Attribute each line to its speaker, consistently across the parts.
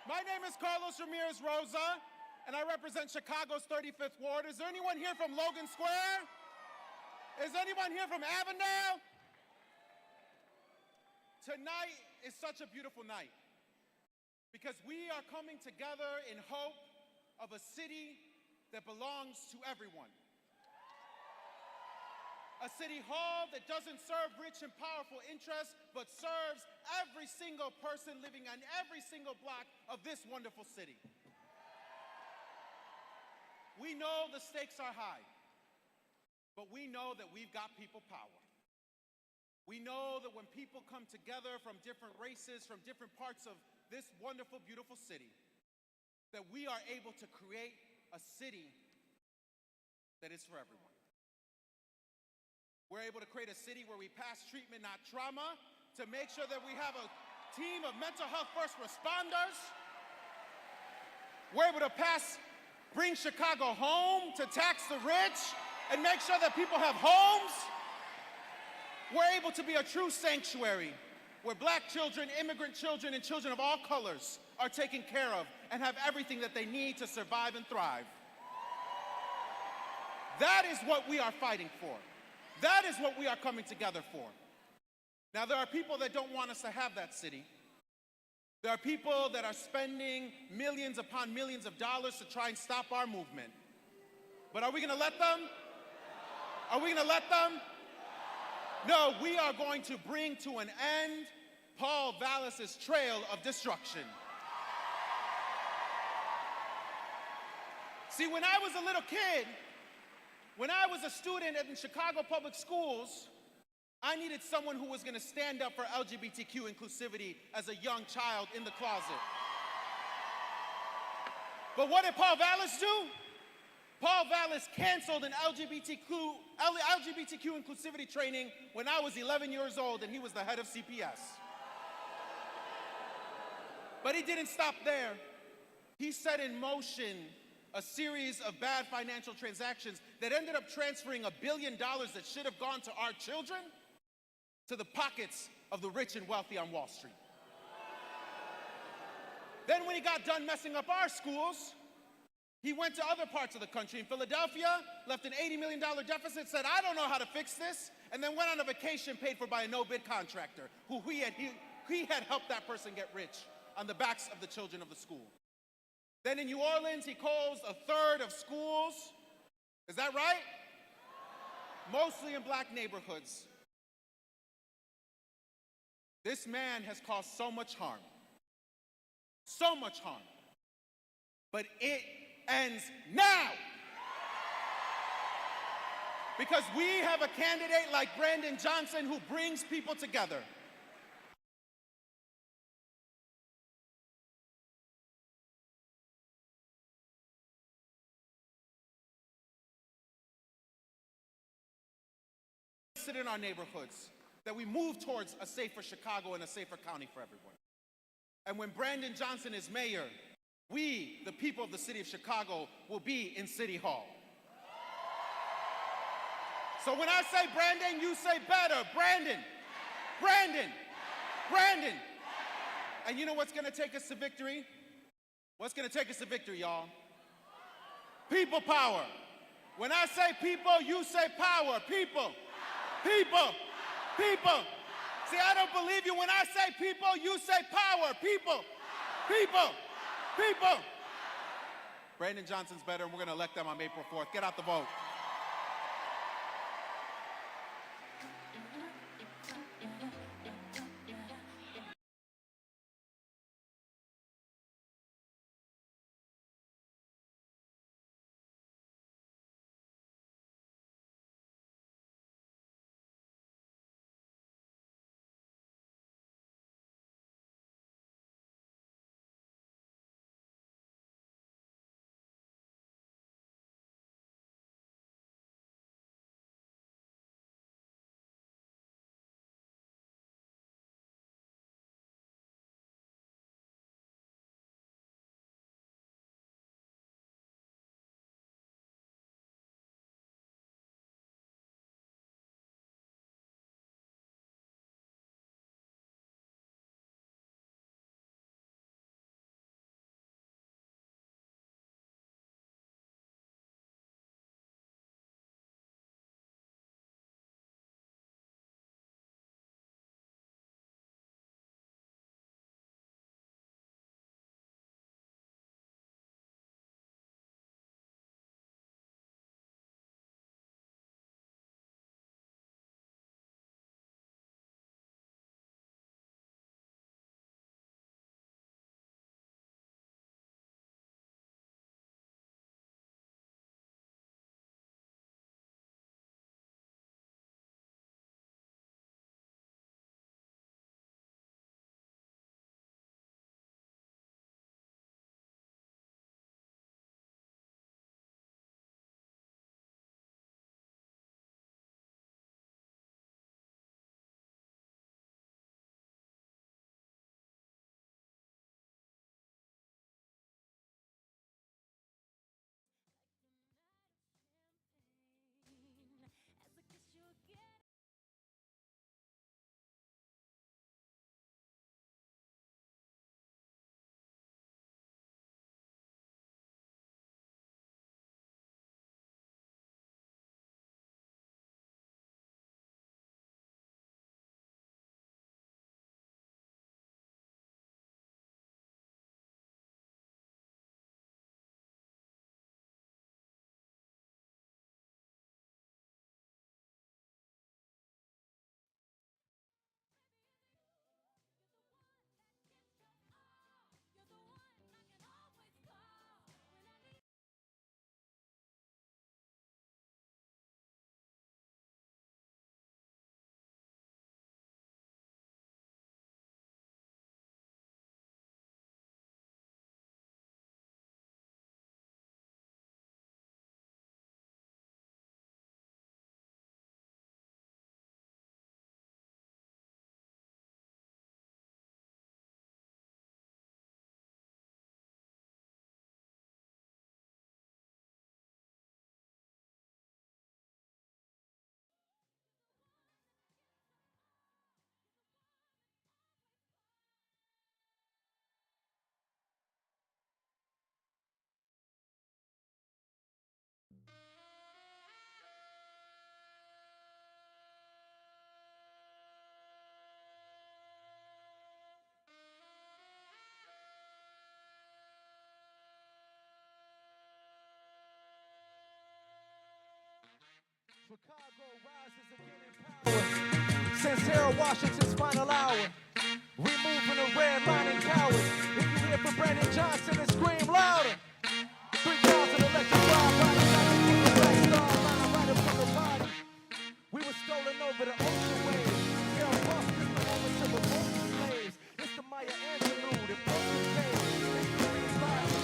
Speaker 1: My name is Carlos Ramirez Rosa, and I represent Chicago's 35th Ward. Is there anyone here from Logan Square? Is anyone here from Avondale? Tonight is such a beautiful night because we are coming together in hope of a city that belongs to everyone. A city hall that doesn't serve rich and powerful interests, but serves every single person living on every single block of this wonderful city. We know the stakes are high, but we know that we've got people power. We know that when people come together from different races, from different parts of this wonderful, beautiful city, that we are able to create a city that is for everyone. We're able to create a city where we pass treatment, not trauma, to make sure that we have a team of mental health first responders. We're able to bring Chicago home, to tax the rich, and make sure that people have homes. We're able to be a true sanctuary where Black children, immigrant children, and children of all colors are taken care of and have everything that they need to survive and thrive. That is what we are fighting for. That is what we are coming together for. Now, there are people that don't want us to have that city. There are people that are spending millions upon millions of dollars to try and stop our movement. But are we going to let them? Are we going to let them? No, we are going to bring to an end Paul Vallas's trail of destruction. See, when I was a little kid, when I was a student in Chicago public schools, I needed someone who was going to stand up for LGBTQ inclusivity as a young child in the closet. But what did Paul Vallas do? Paul Vallas canceled an LGBTQ inclusivity training when I was 11 years old and he was the head of CPS. But he didn't stop there. He set in motion a series of bad financial transactions that ended up transferring $1 billion that should have gone to our children to the pockets of the rich and wealthy on Wall Street. Then when he got done messing up our schools, he went to other parts of the country. In Philadelphia, left an $80 million deficit, said, I don't know how to fix this, and then went on a vacation paid for by a no-bid contractor who he had helped that person get rich on the backs of the children of the school. Then in New Orleans, he closed a third of schools. Is that right? Mostly in Black neighborhoods. This man has caused so much harm. So much harm. But it ends now. Because we have a candidate like Brandon Johnson who brings people together. In our neighborhoods, that we move towards a safer Chicago and a safer county for everyone. And when Brandon Johnson is mayor, we, the people of the city of Chicago, will be in City Hall. So when I say Brandon, you say better. Brandon, Brandon, Brandon. And you know what's gonna take us to victory? What's gonna take us to victory, y'all? People power. When I say people, you say power. People. People, people. See, I don't believe you. When I say people, you say power. People, people, people. Brandon Johnson's better, and we're going to elect them on April 4th. Get out the vote.
Speaker 2: Chicago rises again in power. Since Harold Washington's final hour, removing the red line and cowards. If you hear from Brandon Johnson, then scream louder. 3,000 electric body, the black star line right up from the body. We were stolen over the ocean waves. Harold Buff is the moments of revolting slaves. It's the Maya Angelou, the broken page. It's the revival,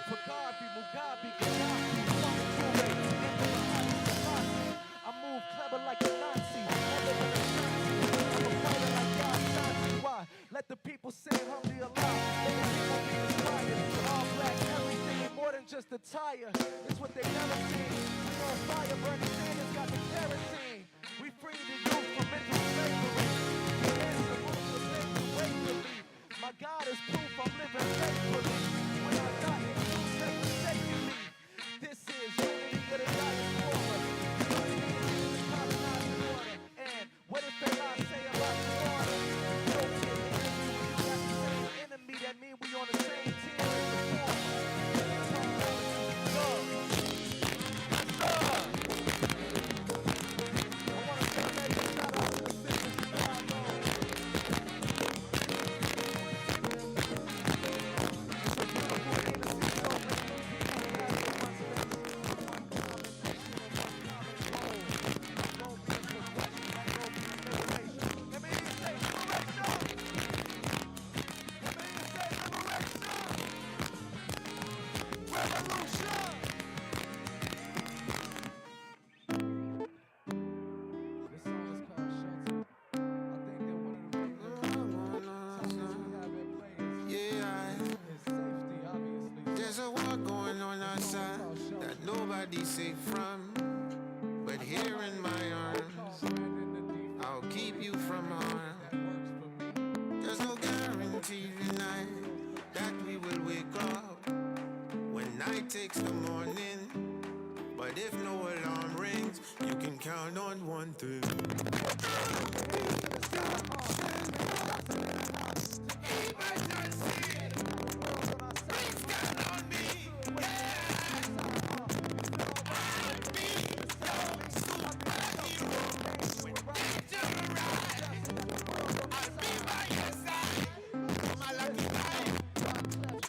Speaker 2: for Garvey, Mugabe, Gaddafi, Kwame Ture, I move clever like a Nazi. I'm a fighter like Yashanti. Why? Let the people sing humbly aloud. Let the people be inspired. All black, everything more than just a tire. It's what they never seen. We on fire, Bernie Sanders got the kerosene. We free the youth from mental slavery. The answer moves the things away from me. My God is proof I'm living faithfully. When I die, it's too mistakenly. This is unity of the diaspora. And what if they lie say about the water? No kid, we got the same enemy. That mean we on the same team as the former. I want to say a major shout out to the city of Chicago. It's a beautiful thing to see so many people gathered in one space. One common nation and one common goal. Go be progression, like go be liberation. Let me hear you say liberation. Let me hear you say liberation. Revolution. This song is called Shelter. I think that one of the major topics we have in play is safety, obviously.
Speaker 3: There's a war going on outside that nobody's safe from. But here in my arms, I'll keep you from harm. There's no guarantee tonight that we will wake up when night takes the morning. But if no alarm rings, you can count on one thing.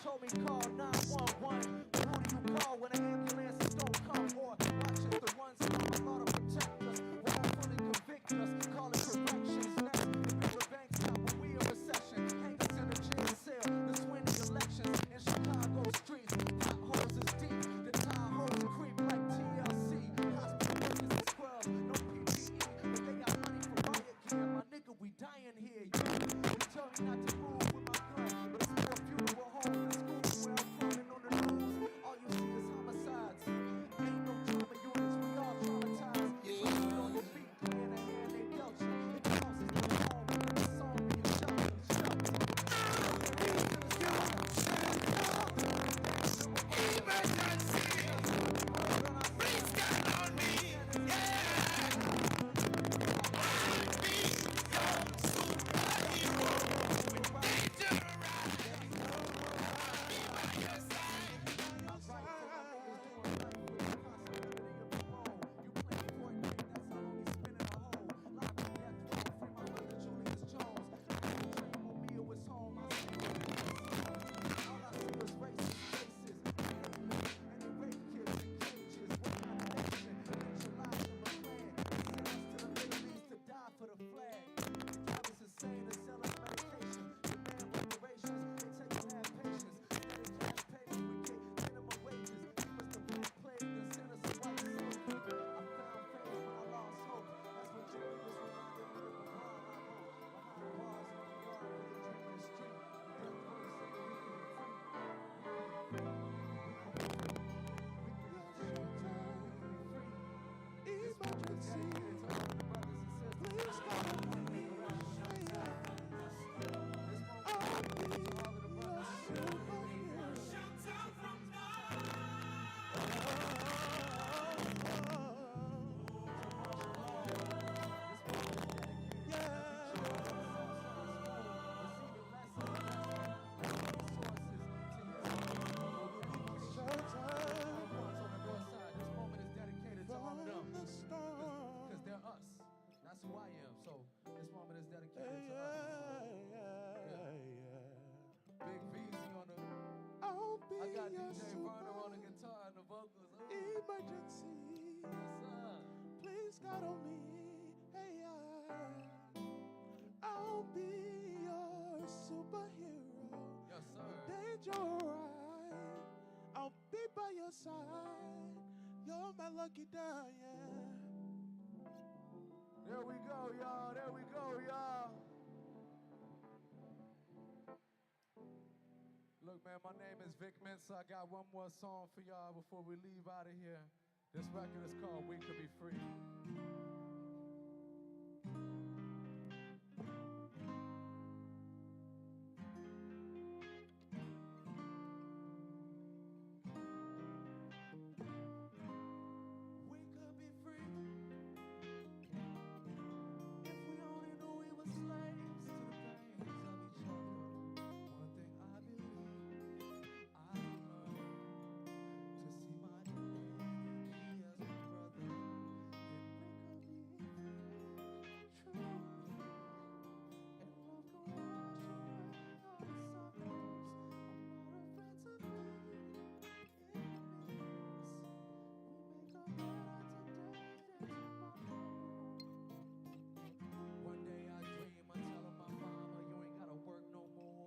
Speaker 2: Told me call 911. But who do you call when an ambulance don't come? Or watch as the ones who are law to protect us wrongfully convict us. Call it corrections next. The paper banks out when we in recession. Hang us in a jail cell. The swinging elections in Chicago streets. Potholes is deep. The tire holes creep like TLC. Hospital workers and scrubs. No PPE. But they got money for riot gear. My nigga, we dying here. You tell me not to move with my gun. But it's more funeral home than school where I'm from and on the news. All you see is homicides. Ain't no trauma units. We all traumatized. Yeah. But you on your feet playing the hand they dealt you. If the house is not home, it's a song for you. Shelter. For the flag, Travis is saying to sell us medication, demand reparations, they take mad patience, petty cash payments, we get minimum wages, keep us the black plague, then send us a white slave. I found faith when I lost hope, that's when Julius reminded me of the bar I wrote, behind bars in the yard where they drink the street, death row so that we can be free. This moment is dedicated to all
Speaker 4: and you're right. I'll be by your side. You're my lucky die, yeah.
Speaker 2: There we go, y'all. There we go, y'all. Look, man, my name is Vic Mensa. I got one more song for y'all before we leave out of here. This record is called We Could Be Free. We could be free if we only knew we were slaves to the things of each other. One thing I believe, I love to see my enemy as my brother. Then we could be true, and love can wash away all the suckers. I'm not afraid to be enemies. We make a better today than tomorrow. One day I dream of telling my mama, you ain't gotta work no more.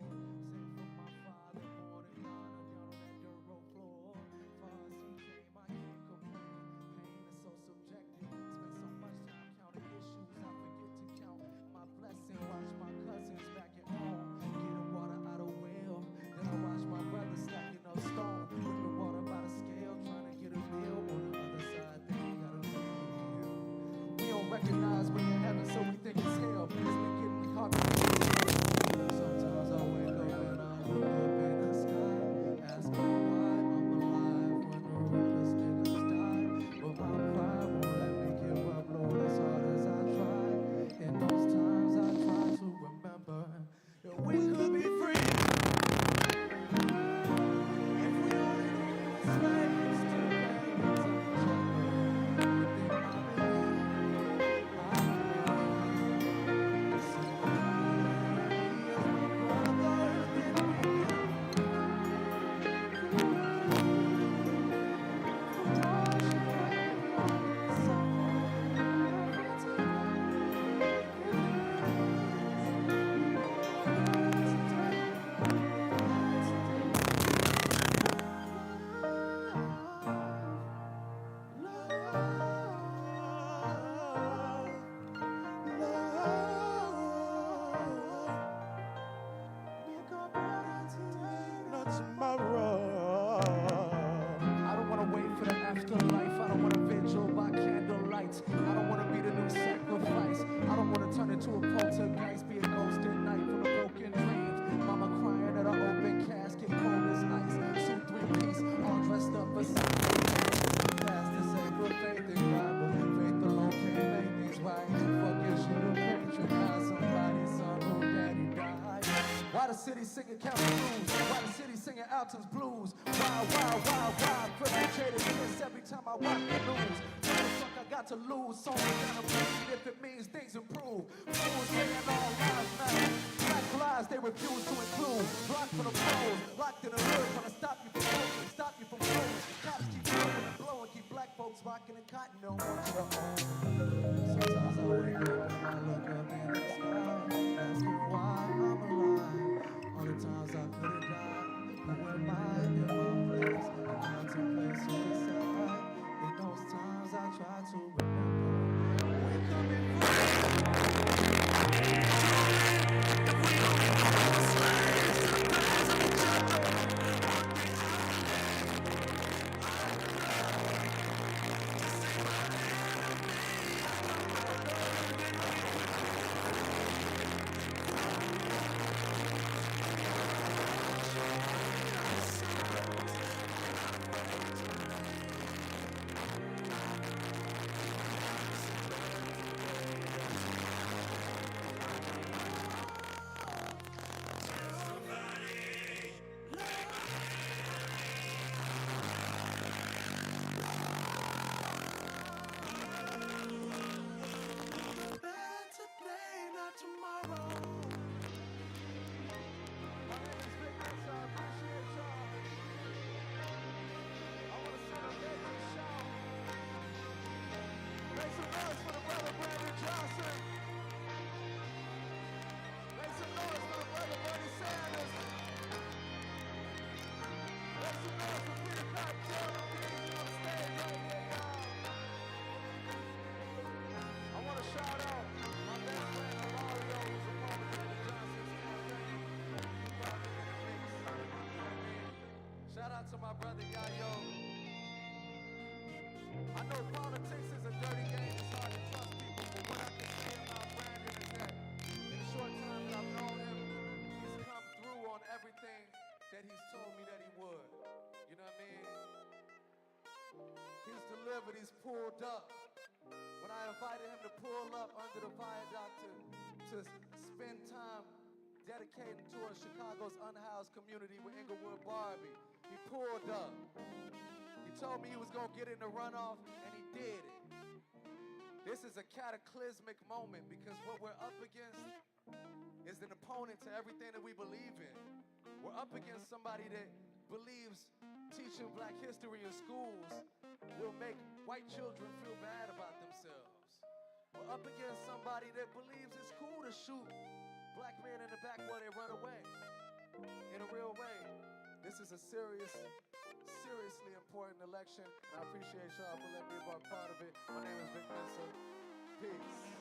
Speaker 2: Same from my father, born in Ghana, down on that dirt road floor. Far as he came, I can't complain. Pain is so subjective. Spend so much time counting issues, I forget to count my blessing. Watch my cousins back at home, getting water out of well. Then I watch my brother stacking up stone, whipping water by the scale, trying to get a meal. On the other side, they ain't got a meal. We don't recognize we're in heaven, so we think it's hell. It's been getting hard to sometimes I wake up and I look up in the sky, asking why I'm alive when the realest niggas die. But my pride won't let me give up, Lord, as hard as I try. In those times I try to remember that we could be free if we only knew we were slaves to the things of each other. One thing I believe, I love to see my enemy as my brother. Then we can wash away all the suffering.
Speaker 4: Not tomorrow.
Speaker 2: I don't wanna wait for the afterlife. I don't wanna vigil by candlelight. I don't wanna be the new sacrifice. I don't wanna turn into a poltergeist, be a ghost at night full of broken dreams. Mama crying at an open casket, cold as ice. Suit 3-piece, all dressed up for something. Pastor say put faith in God, but faith alone can't make things right. Fuck you, should have patronized somebody's son who daddy died. Why the city singing county blues? Why the city singing Alton's blues? Why? Perpetrated this every time I watch the news. What the fuck I got to lose? Only gonna bleed if it means things improve. Fools saying all lives matter. Black lives they refuse to include. Blocked from the pros, locked in the hood, trying to stop you from moving, stop you from growing. Cops keep blowing and blowing, keep black folks rocking and cotton. No one to the own. Sometimes I wake up and I look up in the sky, asking why I'm alive. All the times I could have died, who am I in my place? I contemplate suicide. In those times I try to remember we could be that he's told me that he would. You know what I mean? He's delivered, he's pulled up. When I invited him to pull up under the viaduct to spend time dedicating towards Chicago's unhoused community with Inglewood Barbie, he pulled up. He told me he was gonna get in the runoff, and he did it. This is a cataclysmic moment because what we're up against is an opponent to everything that we believe in. We're up against somebody that believes teaching black history in schools will make white children feel bad about themselves. We're up against somebody that believes it's cool to shoot black men in the back while they run away. In a real way, this is a seriously important election, and I appreciate y'all for letting me be a part of it. My name is Vic Mensa. Peace.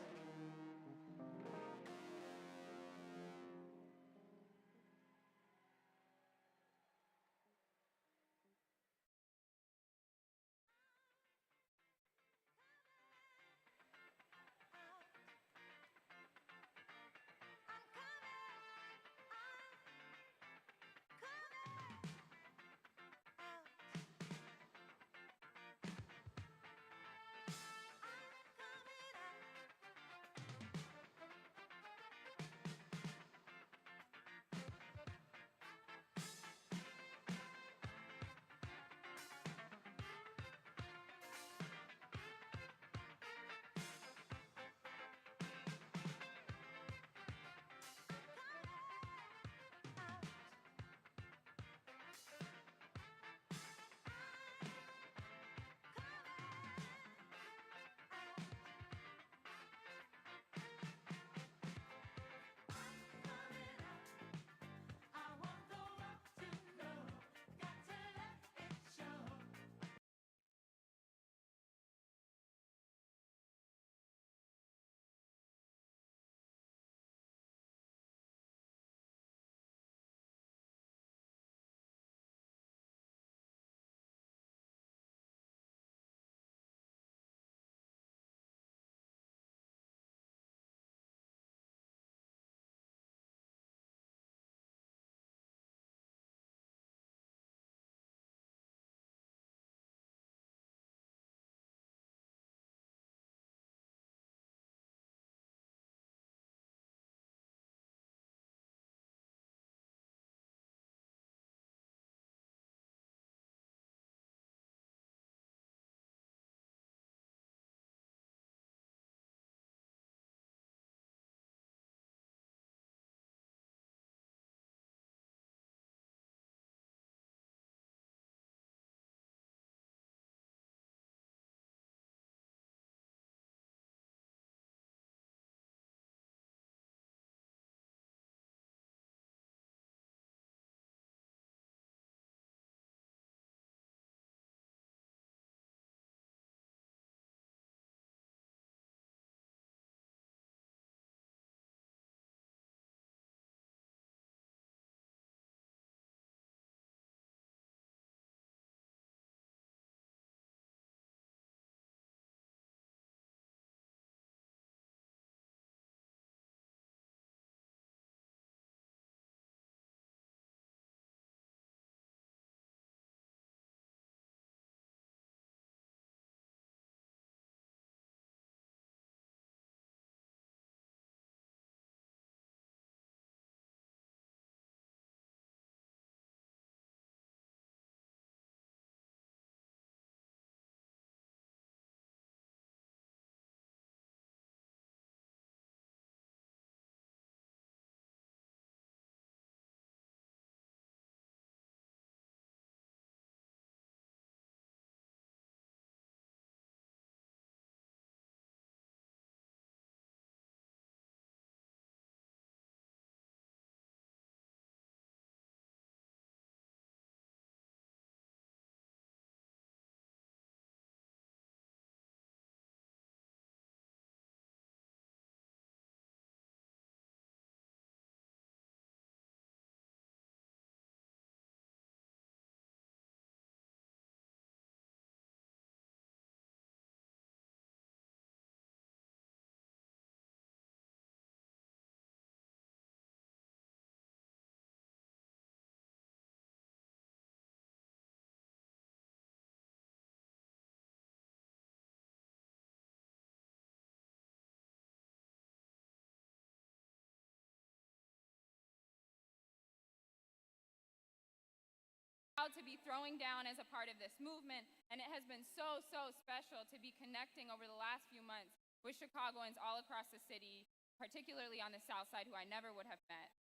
Speaker 5: proud to be throwing down as a part of this movement, and it has been so, so special to be connecting over the last few months with Chicagoans all across the city, particularly on the South Side, who I never would have met.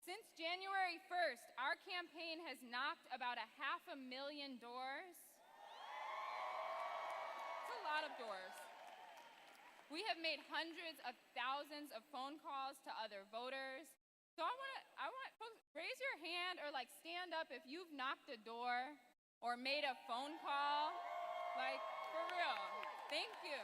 Speaker 5: Since January 1st, our campaign has knocked about 500,000 doors. It's a lot of doors. We have made hundreds of thousands of phone calls to other voters. So I want folks, raise your hand or like stand up if you've knocked a door or made a phone call. Like, for real. Thank you.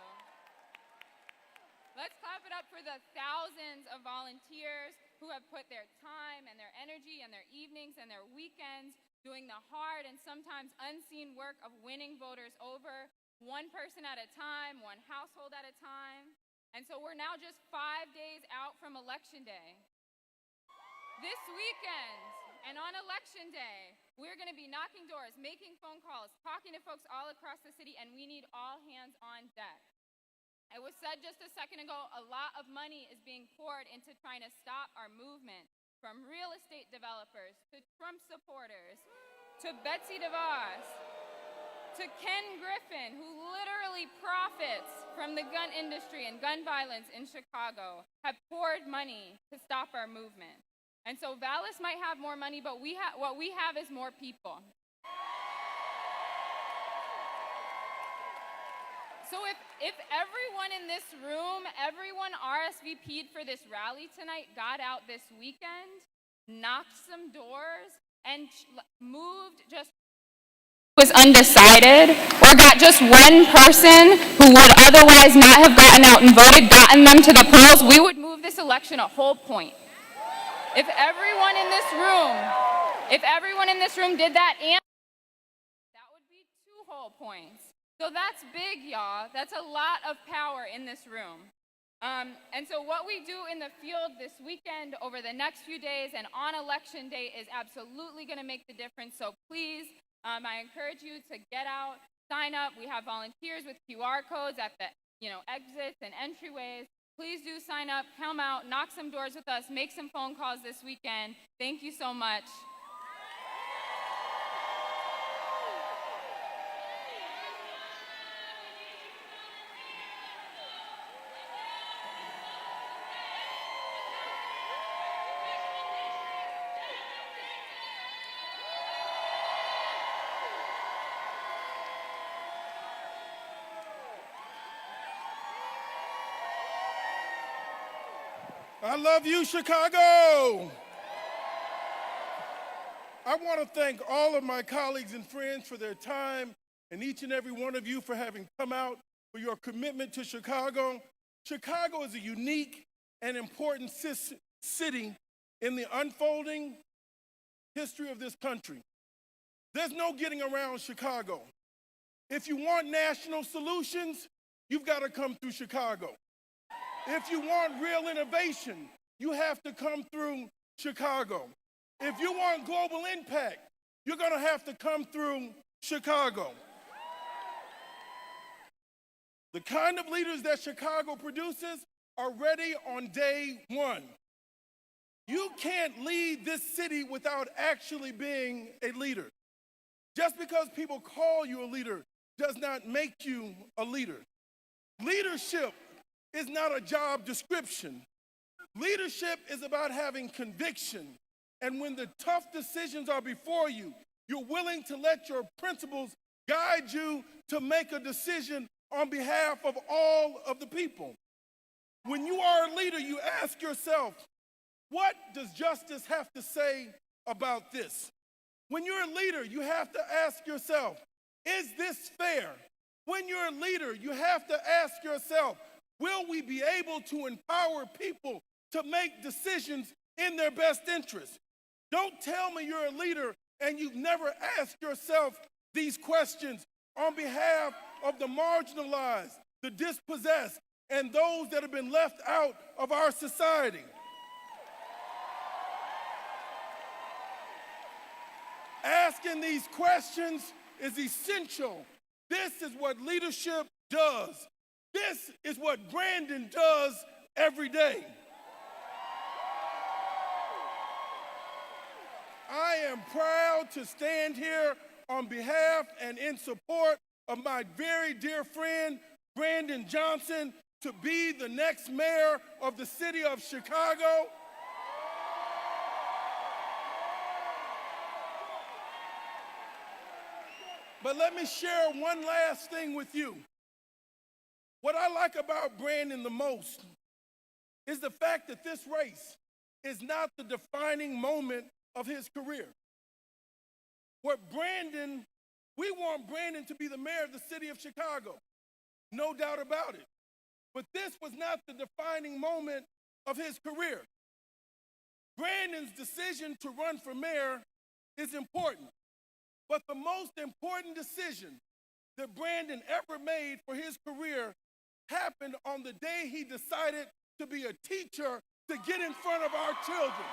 Speaker 5: Let's clap it up for the thousands of volunteers who have put their time and their energy and their evenings and their weekends doing the hard and sometimes unseen work of winning voters over, one person at a time, one household at a time. And so we're now just 5 days out from Election Day. This weekend and on Election Day, we're going to be knocking doors, making phone calls, talking to folks all across the city, and we need all hands on deck. It was said just a second ago, a lot of money is being poured into trying to stop our movement, from real estate developers to Trump supporters to Betsy DeVos to Ken Griffin, who literally profits from the gun industry and gun violence in Chicago, have poured money to stop our movement. And so Vallis might have more money, but what we have is more people. So if everyone in this room, everyone RSVP'd for this rally tonight, got out this weekend, knocked some doors, and moved just was undecided, or got just one person who would otherwise not have gotten out and voted, gotten them to the polls, we would move this election a whole point. If everyone in this room did that, and that would be 2 whole points. So that's big, y'all. That's a lot of power in this room. And so what we do in the field this weekend, over the next few days, and on Election Day is absolutely going to make the difference. So please, I encourage you to get out, sign up. We have volunteers with QR codes at the exits and entryways. Please do sign up, come out, knock some doors with us, make some phone calls this weekend. Thank you so much.
Speaker 4: I love you, Chicago. I want to thank all of my colleagues and friends for their time, and each and every one of you for having come out, for your commitment to Chicago. Chicago is a unique and important city in the unfolding history of this country. There's no getting around Chicago. If you want national solutions, you've got to come through Chicago. If you want real innovation, you have to come through Chicago. If you want global impact, you're going to have to come through Chicago. The kind of leaders that Chicago produces are ready on day one. You can't lead this city without actually being a leader. Just because people call you a leader does not make you a leader. Leadership is not a job description. Leadership is about having conviction. And when the tough decisions are before you, you're willing to let your principles guide you to make a decision on behalf of all of the people. When you are a leader, you ask yourself, what does justice have to say about this? When you're a leader, you have to ask yourself, is this fair? When you're a leader, you have to ask yourself, will we be able to empower people to make decisions in their best interest? Don't tell me you're a leader and you've never asked yourself these questions on behalf of the marginalized, the dispossessed, and those that have been left out of our society. Asking these questions is essential. This is what leadership does. This is what Brandon does every day. I am proud to stand here on behalf and in support of my very dear friend, Brandon Johnson, to be the next mayor of the city of Chicago. But let me share one last thing with you. What I like about Brandon the most is the fact that this race is not the defining moment of his career. We want Brandon to be the mayor of the city of Chicago, no doubt about it. But this was not the defining moment of his career. Brandon's decision to run for mayor is important, but the most important decision that Brandon ever made for his career happened on the day he decided to be a teacher to get in front of our children.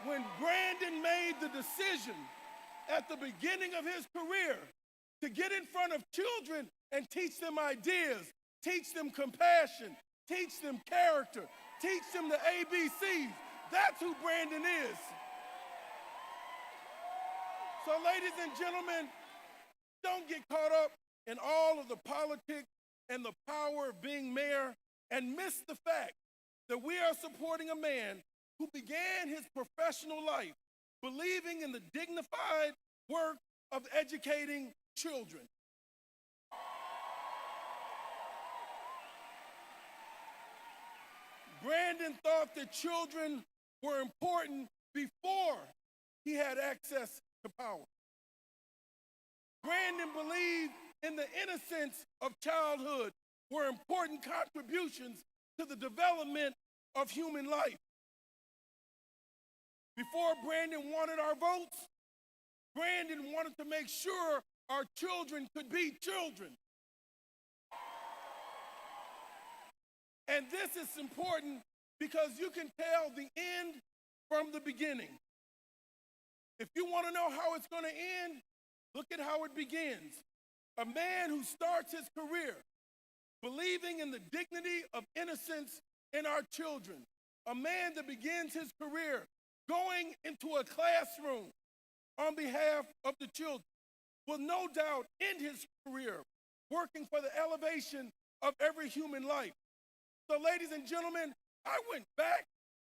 Speaker 4: When Brandon made the decision at the beginning of his career to get in front of children and teach them ideas, teach them compassion, teach them character, teach them the ABCs, that's who Brandon is. So ladies and gentlemen, don't get caught up in all of the politics and the power of being mayor and miss the fact that we are supporting a man who began his professional life believing in the dignified work of educating children. Brandon thought that children were important before he had access to power. Brandon believed in the innocence of childhood were important contributions to the development of human life. Before Brandon wanted our votes, Brandon wanted to make sure our children could be children. And this is important because you can tell the end from the beginning. If you want to know how it's going to end, look at how it begins. A man who starts his career believing in the dignity of innocence in our children. A man that begins his career going into a classroom on behalf of the children will no doubt end his career working for the elevation of every human life. So ladies and gentlemen, I went back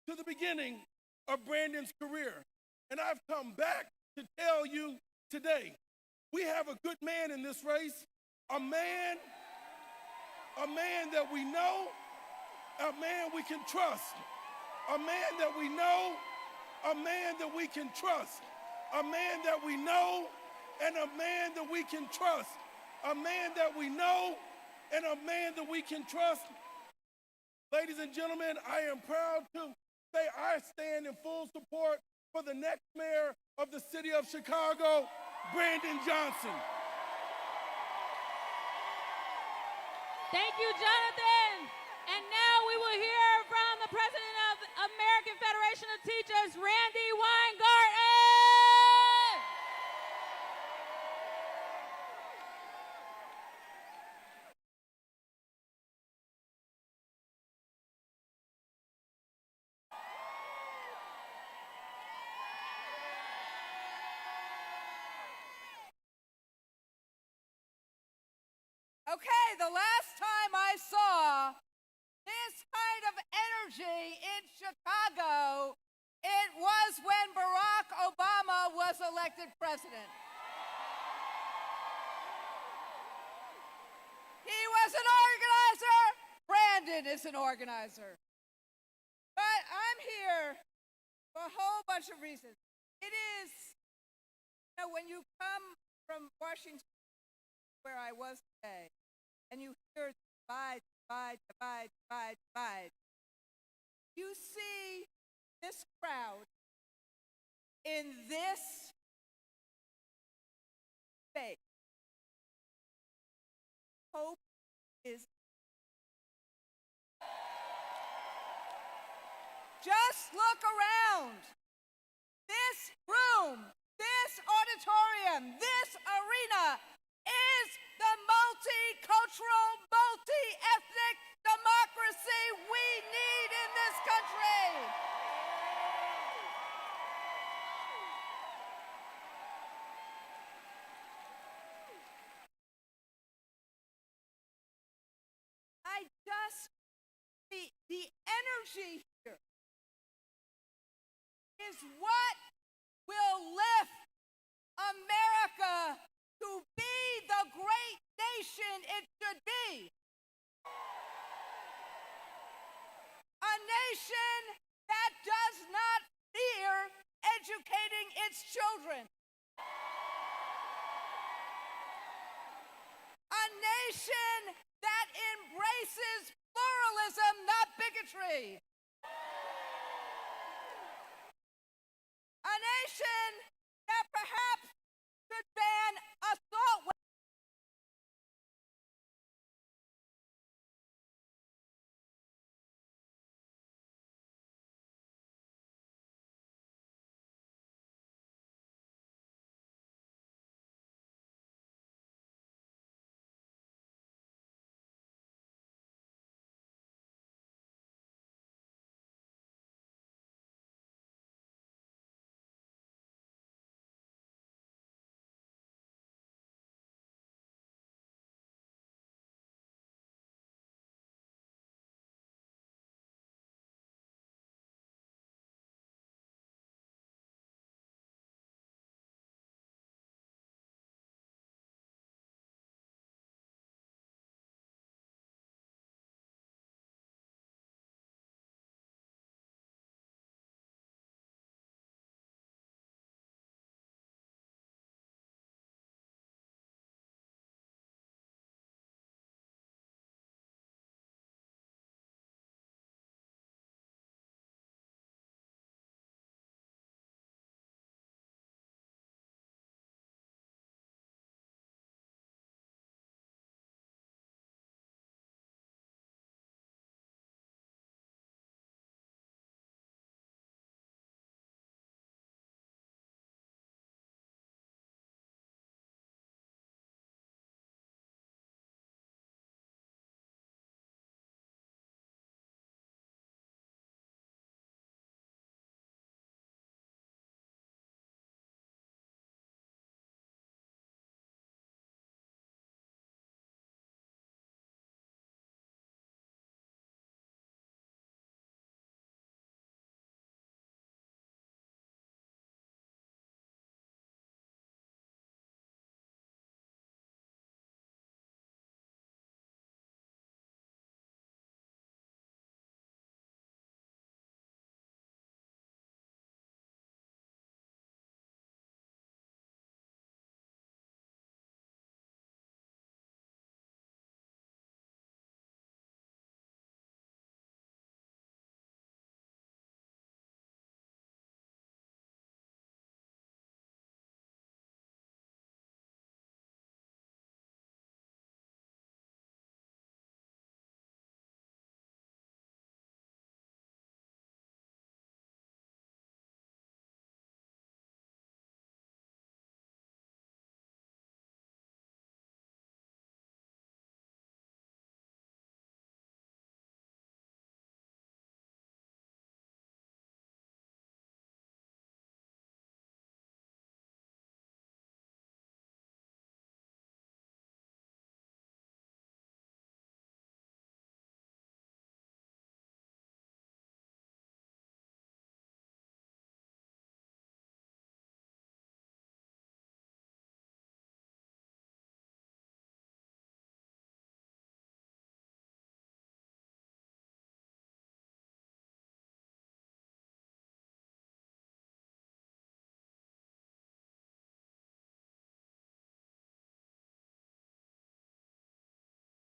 Speaker 4: to the beginning of Brandon's career, and I've come back to tell you today, we have a good man in this race, a man that we know, a man we can trust, a man that we know, a man that we can trust, a man that we know, and a man that we can trust, a man that we know, and a man that we can trust. Ladies and gentlemen, I am proud to say I stand in full support for the next mayor of the city of Chicago, Brandon Johnson.
Speaker 5: Thank you, Jonathan. And now we will hear from the president of American Federation of Teachers, Randy Weingarten.
Speaker 6: Okay, the last time I saw this kind of energy in Chicago, it was when Barack Obama was elected president. He was an organizer. Brandon is an organizer. But I'm here for a whole bunch of reasons. It is, when you come from Washington, where I was today, and you hear divide, you see this crowd in this space. Hope is. Just look around. This room, this auditorium, this arena is the multicultural, multi-ethnic democracy we need just the energy here is what will lift America to be the great nation it should be. A nation that does not fear educating its children. A nation that embraces pluralism, not bigotry. A nation that perhaps should ban assault weapons.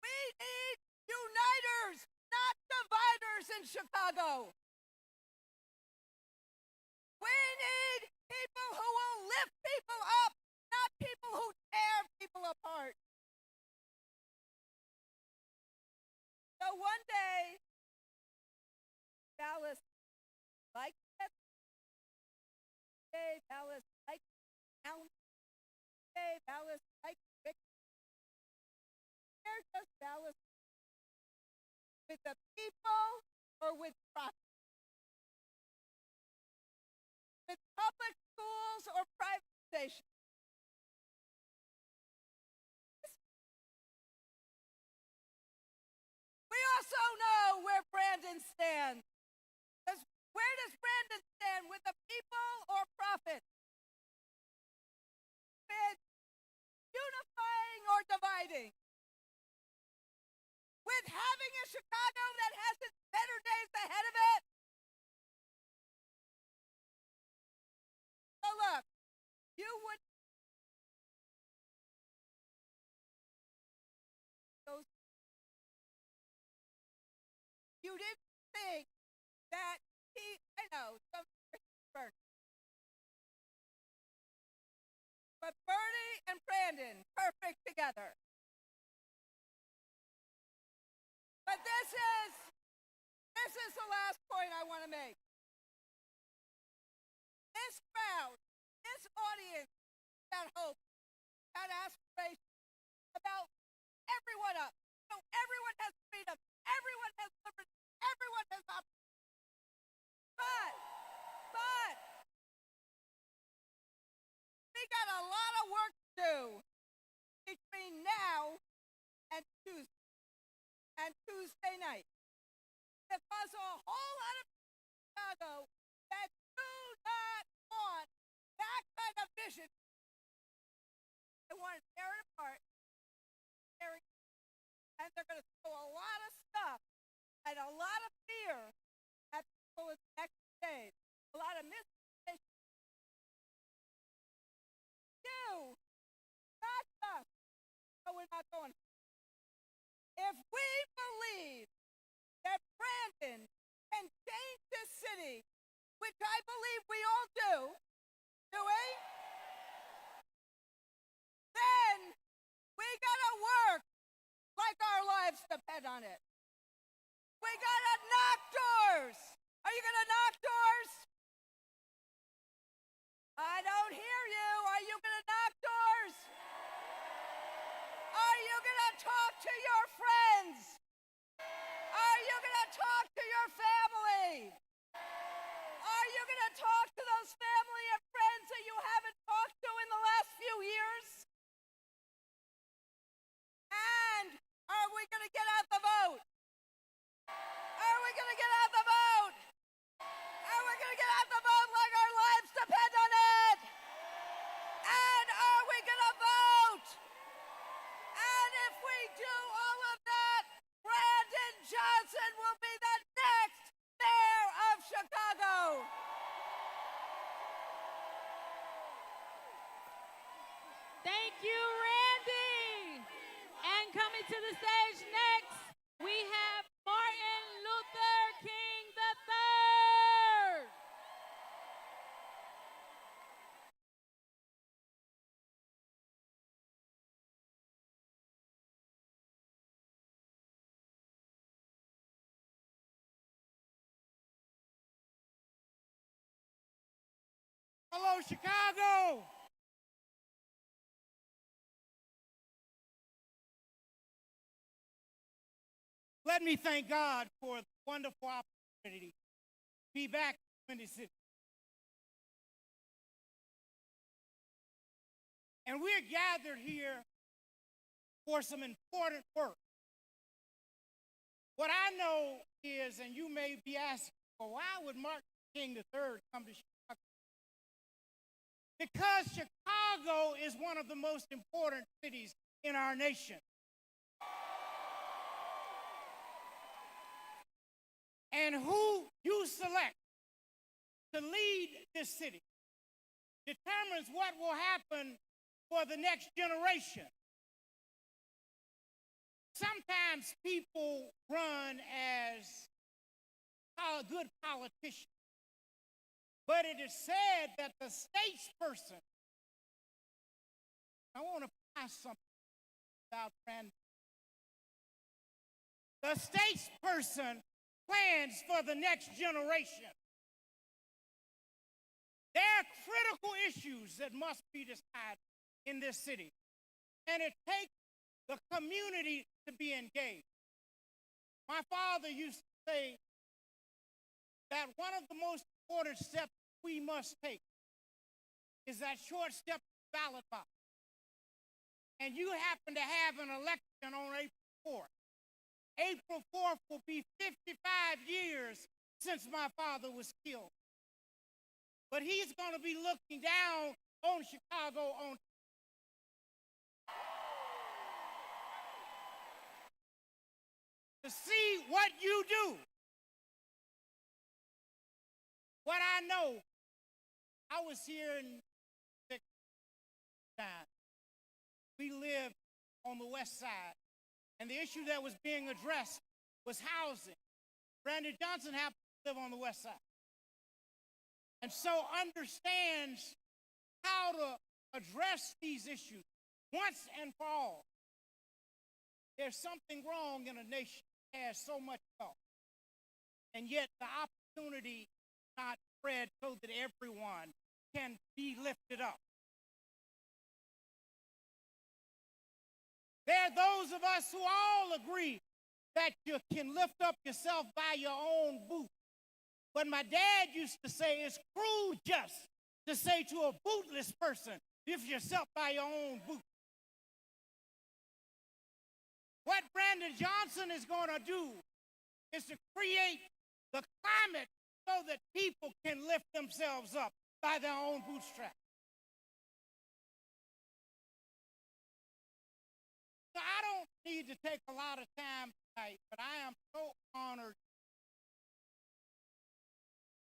Speaker 6: We need uniters, not dividers in Chicago. We need people who will lift people up, not people who tear people apart. So one day, Dallas like that. Day Dallas like down. Day Dallas like Rick. Where does Dallas with the people or with profit? With public schools or privatization? We also with having a Chicago that has its better days ahead of it? So look, you would those you didn't think that I know some Bernie. But Bernie and Brandon, perfect together. But this is the last point I want to make. This crowd, this audience, got hope, got aspiration, about everyone up. So everyone has freedom, everyone has liberty, everyone has opportunity. But we got a lot of work to do between now and Tuesday night. Because a whole lot of Chicago that do not want that kind of vision. They want to tear it apart, and they're going to throw a lot of stuff and a lot of fear at people in the next days. A lot of misinformation. Not us. So we're not going. If we believe that Brandon can change this city, which I believe we all do we? Then we gotta work like our lives depend on it. We gotta knock doors. Are you gonna knock doors? I don't hear you. Are you gonna knock doors? Are you gonna talk to your friends? Are you gonna talk to your family? Are you gonna talk to those family and friends that you haven't talked to in the last few years? And are we gonna get out the vote? Are we gonna get out the vote? Are we gonna get out the vote like our lives depend on it? And are we gonna vote? And if we do all of that, Brandon Johnson will be the next mayor of Chicago.
Speaker 7: Thank you, Randy. And coming to the stage next, we have Martin Luther King III.
Speaker 8: Hello, Chicago. Let me thank God for the wonderful opportunity to be back in the city. And we're gathered here for some important work. What I know is, and you may be asking, well, why would Martin Luther King III come to Chicago? Because Chicago is one of the most important cities in our nation. And who you select to lead this city determines what will happen for the next generation. Sometimes people run as good politicians, but it is said that the statesperson, I want to pass something about Brandon. The statesperson plans for the next generation. There are critical issues that must be decided in this city, and it takes the community to be engaged. My father used to say that one of the most important steps we must take is that short step ballot box. And you happen to have an election on April 4th. April 4th will be 55 years since my father was killed. But he's going to be looking down on Chicago on to see what you do. What I know, I was here in the time. We lived on the west side, and the issue that was being addressed was housing. Brandon Johnson happened to live on the west side, and so understands how to address these issues once and for all. There's something wrong in a nation that has so much wealth, and yet the opportunity is not spread so that everyone can be lifted up. There are those of us who all agree that you can lift up yourself by your own boot. But my dad used to say it's cruel just to say to a bootless person, lift yourself by your own boot. What Brandon Johnson is going to do is to create the climate so that people can lift themselves up by their own bootstraps. So I don't need to take a lot of time tonight, but I am so honored.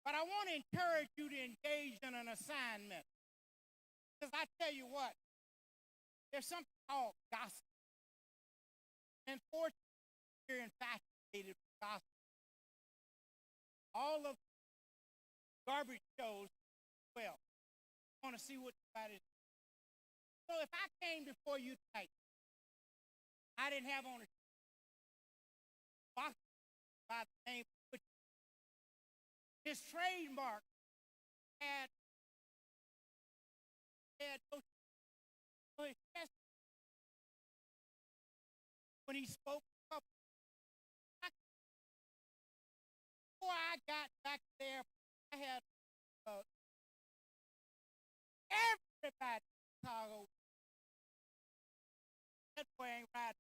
Speaker 8: But I want to encourage you to engage in an assignment. Because I tell you what, there's something called gossip. And unfortunately, we're infatuated with gossip. All of garbage shows, well, I want to see what everybody's doing. So if I came before you tonight, I didn't have on a box by the name of Butcher. His trademark had no chest. When he spoke up, before I got back there, I had everybody in Chicago that boy ain't right.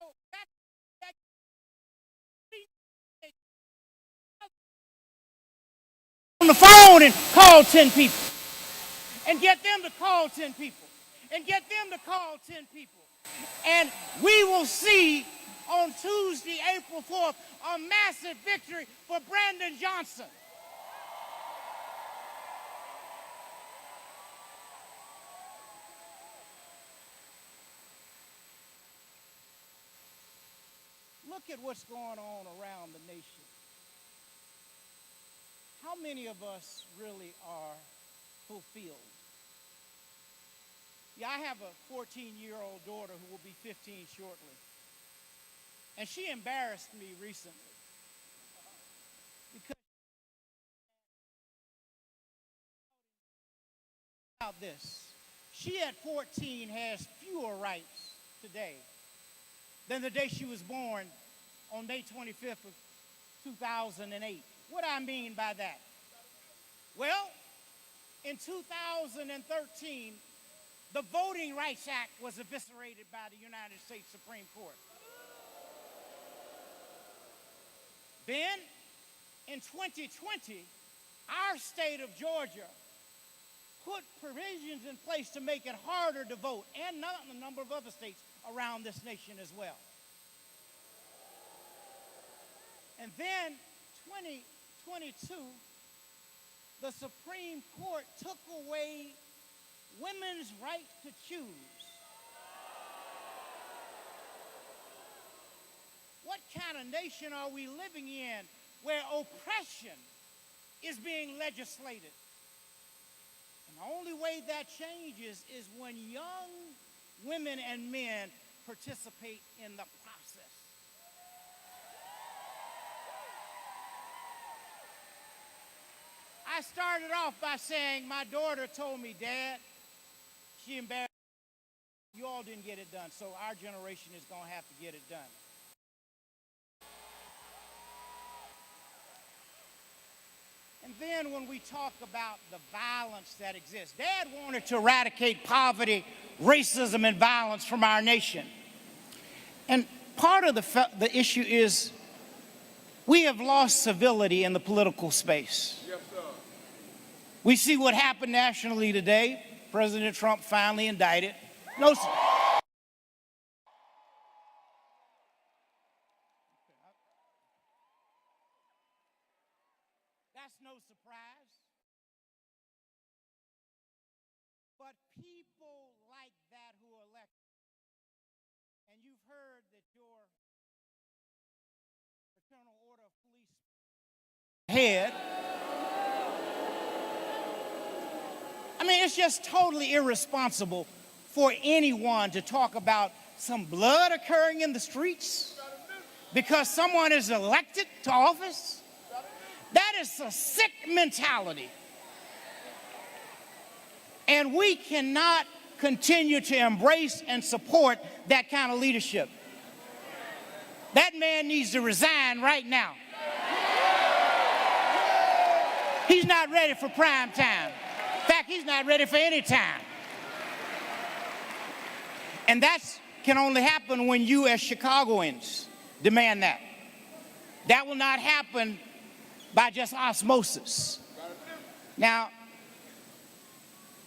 Speaker 8: So that on the phone and call 10 people and get them to call 10 people and get them to call 10 people. And we will see on Tuesday, April 4th, a massive victory for Brandon Johnson. Look at what's going on around the nation. How many of us really are fulfilled? Yeah, I have a 14-year-old daughter who will be 15 shortly. And she embarrassed me recently. Because about this, she at 14 has fewer rights today than the day she was born on May 25th of 2008. What do I mean by that? Well, in 2013, the Voting Rights Act was eviscerated by the United States Supreme Court. Then, in 2020, our state of Georgia put provisions in place to make it harder to vote, and a number of other states around this nation as well. And then, 2022, the Supreme Court took away women's right to choose. What kind of nation are we living in where oppression is being legislated? And the only way that changes is when young women and men participate in the process. I started off by saying my daughter told me, Dad, she embarrassed me. You all didn't get it done, so our generation is going to have to get it done. And then when we talk about the violence that exists, Dad wanted to eradicate poverty, racism, and violence from our nation. And part of the issue is we have lost civility in the political space. Yes, sir. We see what happened nationally today. President Trump finally indicted. That's no surprise. But people like that who are elected, and you've heard that your Fraternal Order of Police head, I mean, it's just totally irresponsible for anyone to talk about some blood occurring in the streets because someone is elected to office. That is a sick mentality. And we cannot continue to embrace and support that kind of leadership. That man needs to resign right now. He's not ready for prime time. In fact, he's not ready for any time. And that can only happen when you as Chicagoans demand that. That will not happen by just osmosis. Now,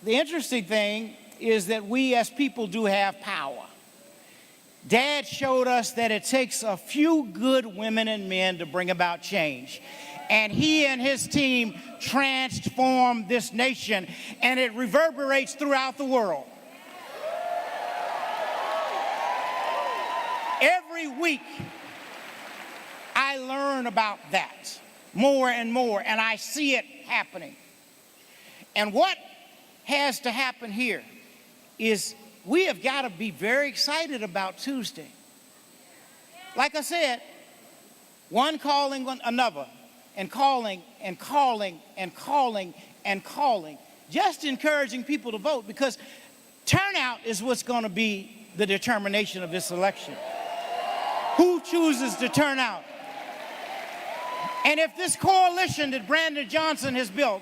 Speaker 8: the interesting thing is that we as people do have power. Dad showed us that it takes a few good women and men to bring about change. And he and his team transformed this nation, and it reverberates throughout the world. Every week, I learn about that more and more, and I see it happening. And what has to happen here is we have got to be very excited about Tuesday. Like I said, one calling another, and calling and calling and calling and calling, just encouraging people to vote, because turnout is what's going to be the determination of this election. Who chooses to turn out? And if this coalition that Brandon Johnson has built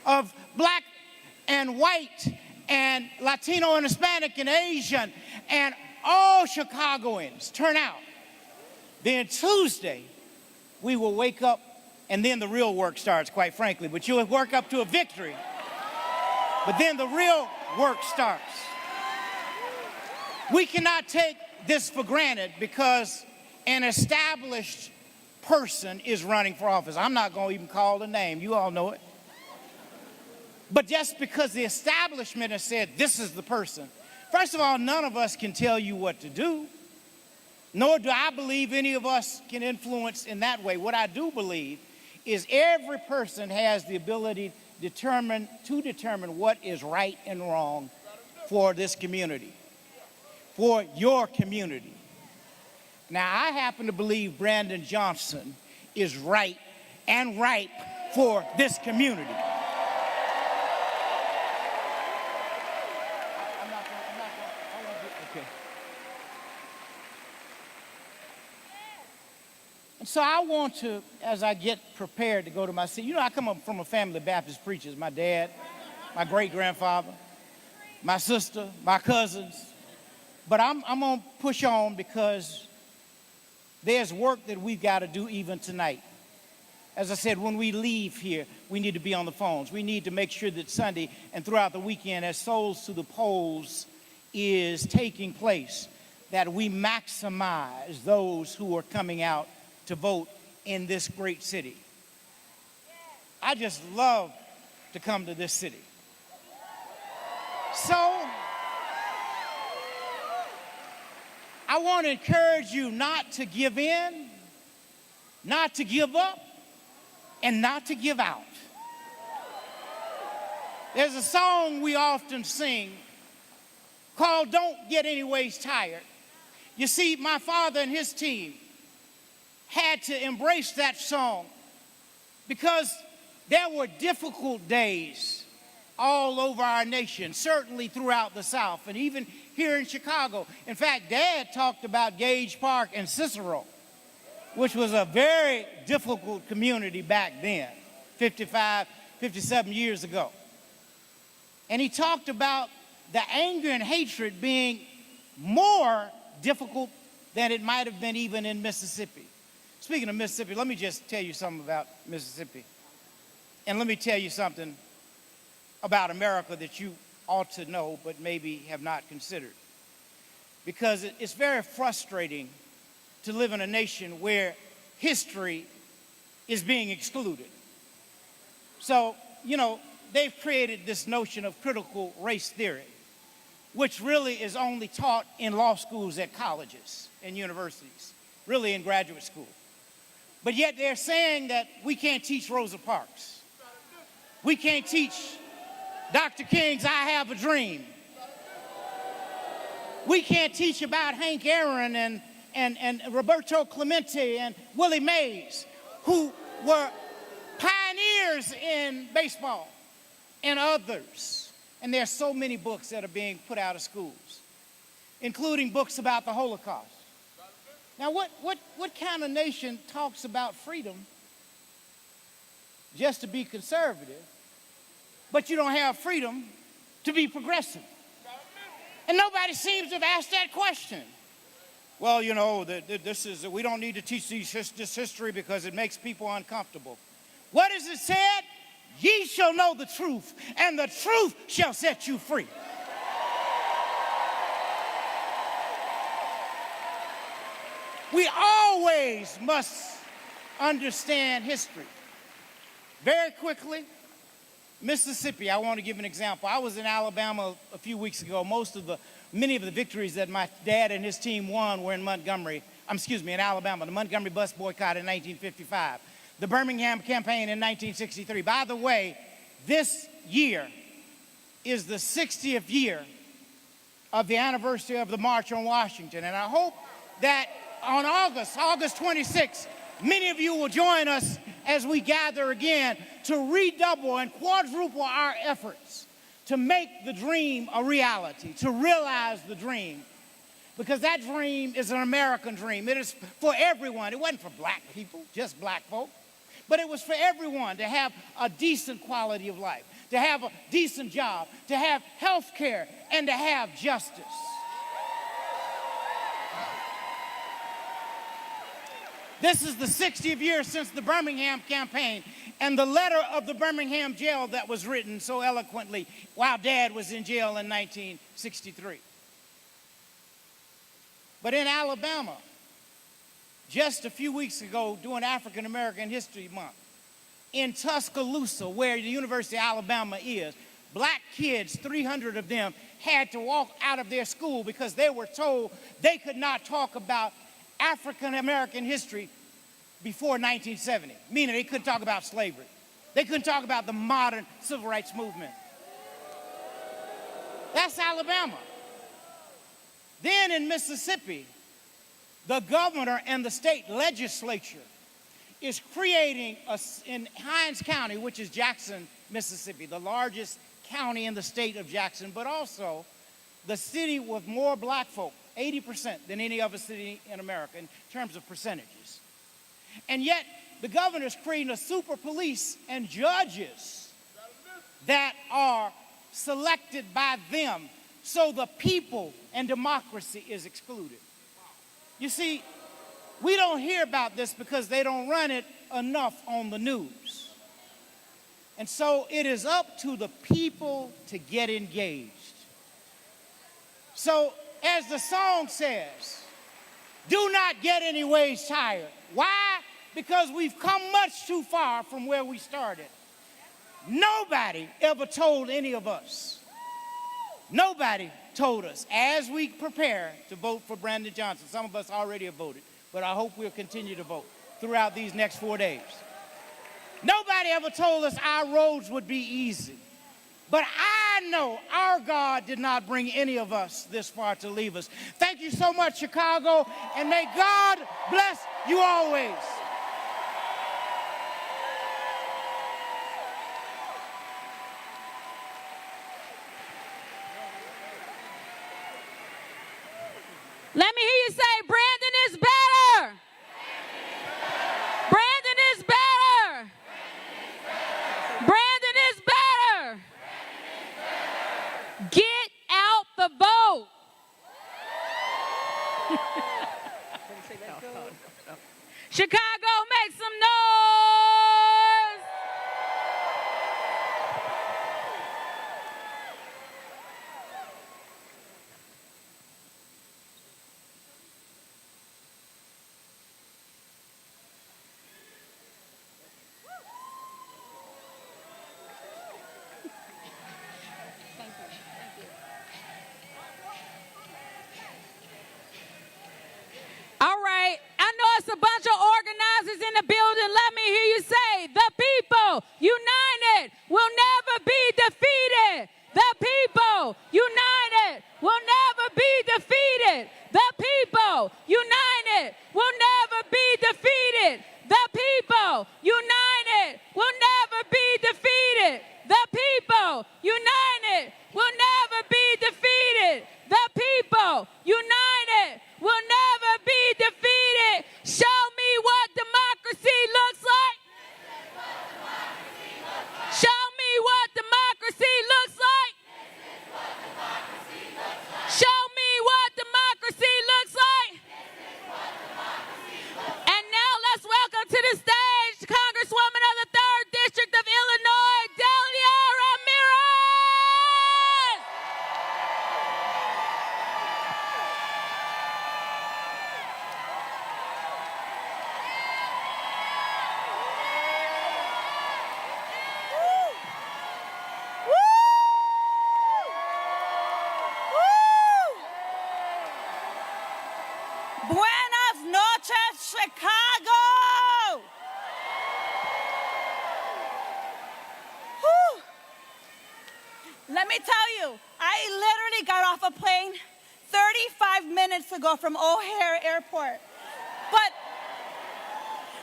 Speaker 8: of black and white and Latino and Hispanic and Asian and all Chicagoans turn out, then Tuesday we will wake up, and then the real work starts, quite frankly. But you'll work up to a victory. But then the real work starts. We cannot take this for granted because an established person is running for office. I'm not going to even call the name. You all know it. But just because the establishment has said this is the person, first of all, none of us can tell you what to do, nor do I believe any of us can influence in that way. What I do believe is every person has the ability to determine what is right and wrong for this community, for your community. Now, I happen to believe Brandon Johnson is right and ripe for this community. So I want to, as I get prepared to go to my seat, I come up from a family of Baptist preachers. My dad, my great-grandfather, my sister, my cousins. But I'm going to push on because there's work that we've got to do even tonight. As I said, when we leave here, we need to be on the phones. We need to make sure that Sunday and throughout the weekend, as Souls to the Polls is taking place, that we maximize those who are coming out to vote in this great city. I just love to come to this city. So I want to encourage you not to give in, not to give up, and not to give out. There's a song we often sing called "Don't Get Anyways Tired." You see, my father and his team had to embrace that song because there were difficult days all over our nation, certainly throughout the South, and even here in Chicago. In fact, Dad talked about Gage Park and Cicero, which was a very difficult community back then, 55, 57 years ago. And he talked about the anger and hatred being more difficult than it might have been even in Mississippi. Speaking of Mississippi, let me just tell you something about Mississippi. And let me tell you something about America that you ought to know but maybe have not considered. Because it's very frustrating to live in a nation where history is being excluded. So, you know, they've created this notion of critical race theory, which really is only taught in law schools at colleges and universities, really in graduate school. But yet they're saying that we can't teach Rosa Parks. We can't teach Dr. King's I Have a Dream. We can't teach about Hank Aaron and Roberto Clemente and Willie Mays, who were pioneers in baseball, and others. And there's so many books that are being put out of schools, including books about the Holocaust. Now, what kind of nation talks about freedom just to be conservative, but you don't have freedom to be progressive? And nobody seems to have asked that question. Well, you know, we don't need to teach this history because it makes people uncomfortable. What is it said? Ye shall know the truth, and the truth shall set you free. We always must understand history. Very quickly, Mississippi, I want to give an example. I was in Alabama a few weeks ago. Many of the victories that my dad and his team won were in in Alabama. The Montgomery bus boycott in 1955. The Birmingham campaign in 1963. By the way, this year is the 60th year of the anniversary of the March on Washington. And I hope that on August 26th, many of you will join us as we gather again to redouble and quadruple our efforts to make the dream a reality, to realize the dream. Because that dream is an American dream. It is for everyone. It wasn't for black people, just black folk. But it was for everyone to have a decent quality of life, to have a decent job, to have health care, and to have justice. This is the 60th year since the Birmingham campaign and the letter of the Birmingham jail that was written so eloquently while Dad was in jail in 1963. But in Alabama, just a few weeks ago during African American History Month, in Tuscaloosa, where the University of Alabama is, black kids, 300 of them, had to walk out of their school because they were told they could not talk about African American history before 1970, meaning they couldn't talk about slavery. They couldn't talk about the modern civil rights movement. That's Alabama. Then in Mississippi, the governor and the state legislature is creating in Hinds County, which is Jackson, Mississippi, the largest county in the state of Jackson, but also the city with more black folk, 80% than any other city in America in terms of percentages. And yet, the governor is creating a super police and judges that are selected by them, so the people and democracy is excluded. You see, we don't hear about this because they don't run it enough on the news. And so it is up to the people to get engaged. So, as the song says, do not get any ways tired. Why? Because we've come much too far from where we started. Nobody ever told any of us. Nobody told us as we prepare to vote for Brandon Johnson. Some of us already have voted, but I hope we'll continue to vote throughout these next 4 days. Nobody ever told us our roads would be easy. But I know our God did not bring any of us this far to leave us. Thank you so much, Chicago, and may God bless you always.
Speaker 7: Let me hear you say, Brandon is better. Brandon is better. Brandon is better. Get out the vote. Chicago, make some noise. a bunch of organizers in the building. Let me hear you say, the people united will never be defeated. The people united will never be defeated. The people united will never be defeated. The people united will never be defeated. The people united will never be defeated. The people united will never be defeated. Show me what democracy looks like. Show me what democracy looks like. Show me what democracy looks like. And now let's welcome to the stage Congresswoman of the 3rd District of Illinois, Delia Ramirez.
Speaker 6: Buenas noches, Chicago! Whew. Let me tell you, I literally got off a plane 35 minutes ago from O'Hare Airport. But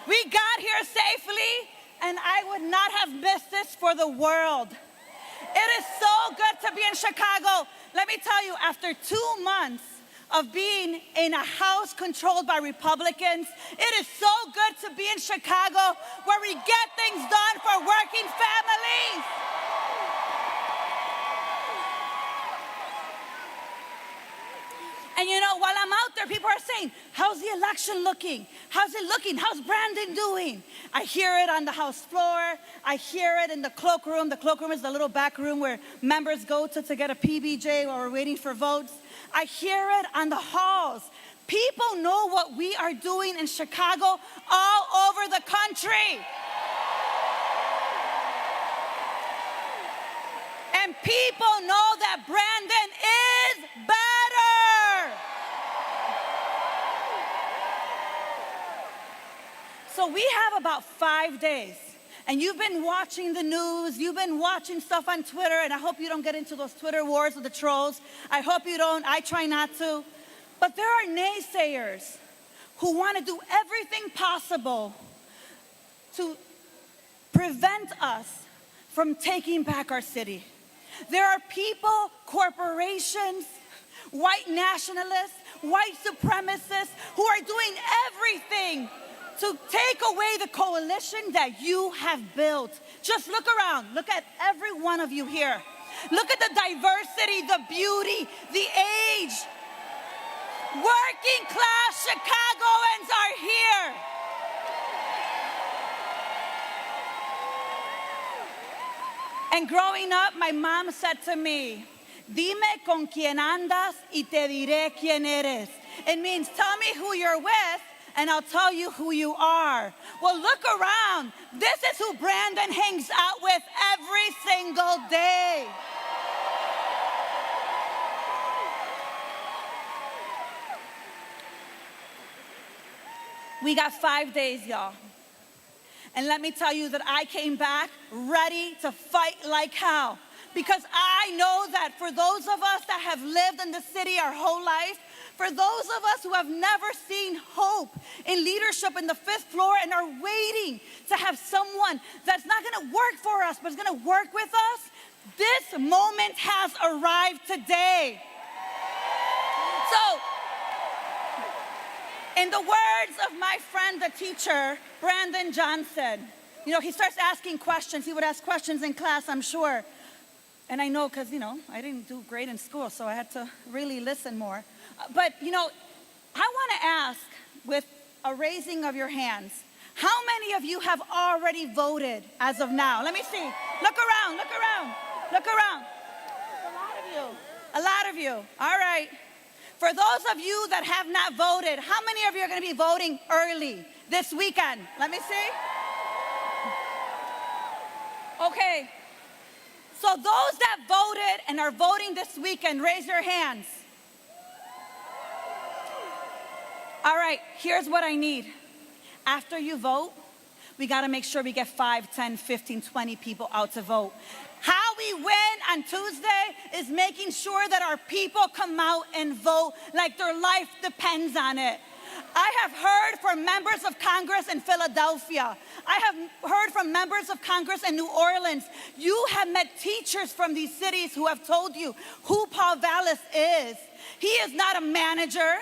Speaker 6: we got here safely, and I would not have missed this for the world. It is so good to be in Chicago. Let me tell you, after 2 months of being in a house controlled by Republicans, it is so good to be in Chicago where we get things done for working families. And you know, while I'm out there, people are saying, how's the election looking? How's it looking? How's Brandon doing? I hear it on the House floor. I hear it in the cloakroom. The cloakroom is the little back room where members go to get a PBJ while we're waiting for votes. I hear it on the halls. People know what we are doing in Chicago all over the country. And people know that Brandon is better. So we have about 5 days. And you've been watching the news, you've been watching stuff on Twitter, and I hope you don't get into those Twitter wars with the trolls. I hope you don't. I try not to. But there are naysayers who want to do everything possible to prevent us from taking back our city. There are people, corporations, white nationalists, white supremacists who are doing everything to take away the coalition that you have built. Just look around. Look at every one of you here. Look at the diversity, the beauty, the age. Working class Chicagoans are here. And growing up, my mom said to me, dime con quién andas y te diré quién eres. It means tell me who you're with and I'll tell you who you are. Well, look around. This is who Brandon hangs out with every single day. We got 5 days, y'all. And let me tell you that I came back ready to fight like hell. Because I know that for those of us that have lived in the city our whole life, for those of us who have never seen hope in leadership in the 5th floor and are waiting to have someone that's not going to work for us, but is going to work with us, this moment has arrived today. So, in the words of my friend, the teacher, Brandon Johnson, you know, he starts asking questions. He would ask questions in class, I'm sure. And I know because, you know, I didn't do great in school, so I had to really listen more. But, you know, I want to ask, with a raising of your hands, how many of you have already voted as of now? Let me see. Look around, look around, look around. A lot of you. A lot of you. All right. For those of you that have not voted, how many of you are going to be voting early this weekend? Let me see. Okay. So those that voted and are voting this weekend, raise your hands. All right, here's what I need.
Speaker 9: After you vote, we got to make sure we get 5, 10, 15, 20 people out to vote. How we win on Tuesday is making sure that our people come out and vote like their life depends on it. I have heard from members of Congress in Philadelphia. I have heard from members of Congress in New Orleans. You have met teachers from these cities who have told you who Paul Vallis is. He is not a manager.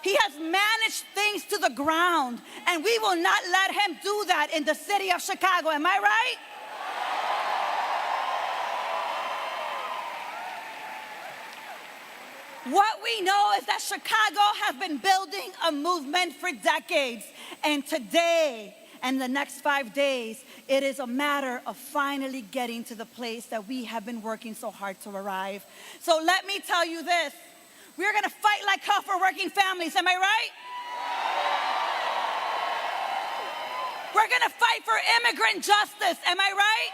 Speaker 9: He has managed things to the ground, and we will not let him do that in the city of Chicago. Am I right? What we know is that Chicago has been building a movement for decades, and today and the next 5 days, it is a matter of finally getting to the place that we have been working so hard to arrive. So let me tell you this. We're going to fight like hell for working families. Am I right? We're going to fight for immigrant justice. Am I right?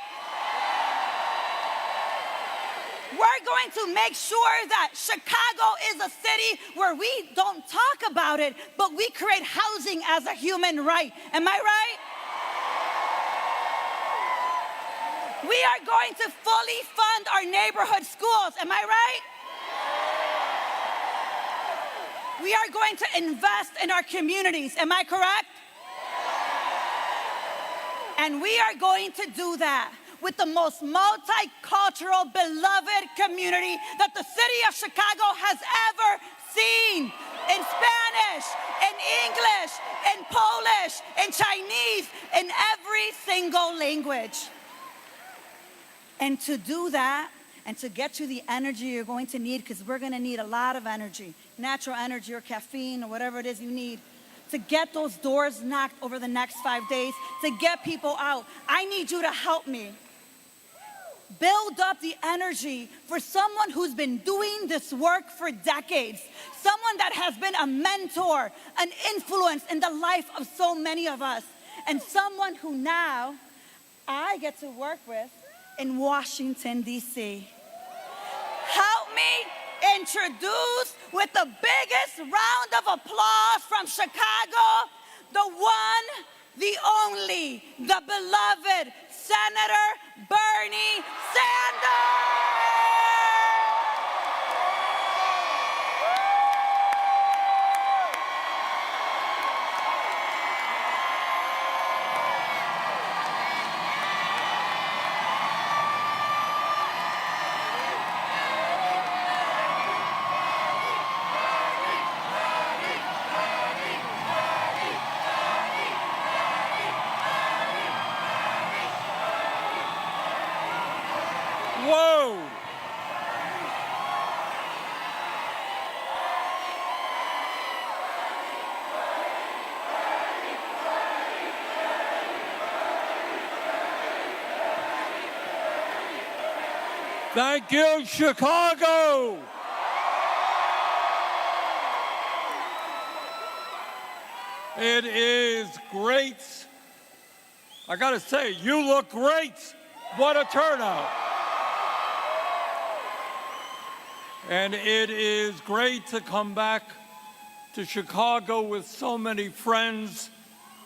Speaker 9: We're going to make sure that Chicago is a city where we don't talk about it, but we create housing as a human right. Am I right? We are going to fully fund our neighborhood schools. Am I right? We are going to invest in our communities. Am I correct? And we are going to do that with the most multicultural, beloved community that the city of Chicago has ever seen. In Spanish, in English, in Polish, in Chinese, in every single language. And to do that, and to get you the energy you're going to need, because we're going to need a lot of energy, natural energy or caffeine or whatever it is you need, to get those doors knocked over the next 5 days, to get people out. I need you to help me build up the energy for someone who's been doing this work for decades, someone that has been a mentor, an influence in the life of so many of us, and someone who now I get to work with in Washington, D.C. Help me introduce, with the biggest round of applause from Chicago, the one, the only, the beloved Senator Bernie Sanders!
Speaker 10: Whoa! Thank you, Chicago! It is great. I gotta say, you look great. What a turnout. And it is great to come back to Chicago with so many friends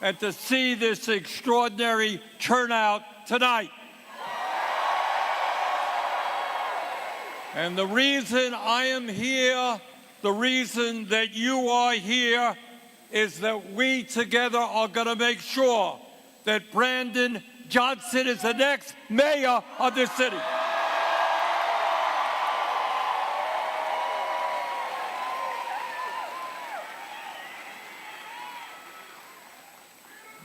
Speaker 10: and to see this extraordinary turnout tonight. And the reason I am here, the reason that you are here, is that we together are going to make sure that Brandon Johnson is the next mayor of this city.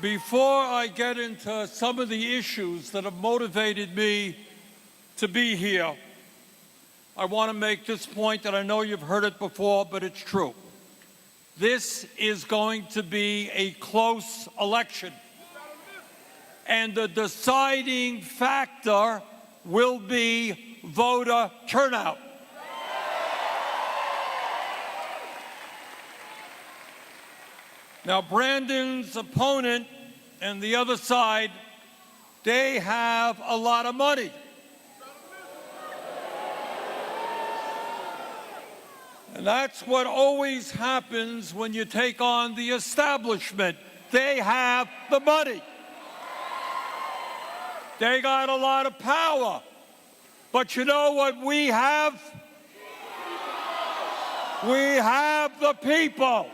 Speaker 10: Before I get into some of the issues that have motivated me to be here, I want to make this point, and I know you've heard it before, but it's true. This is going to be a close election, and the deciding factor will be voter turnout. Now, Brandon's opponent and the other side, they have a lot of money. And that's what always happens when you take on the establishment They have the money. They got a lot of power. But you know what we have? We have the people.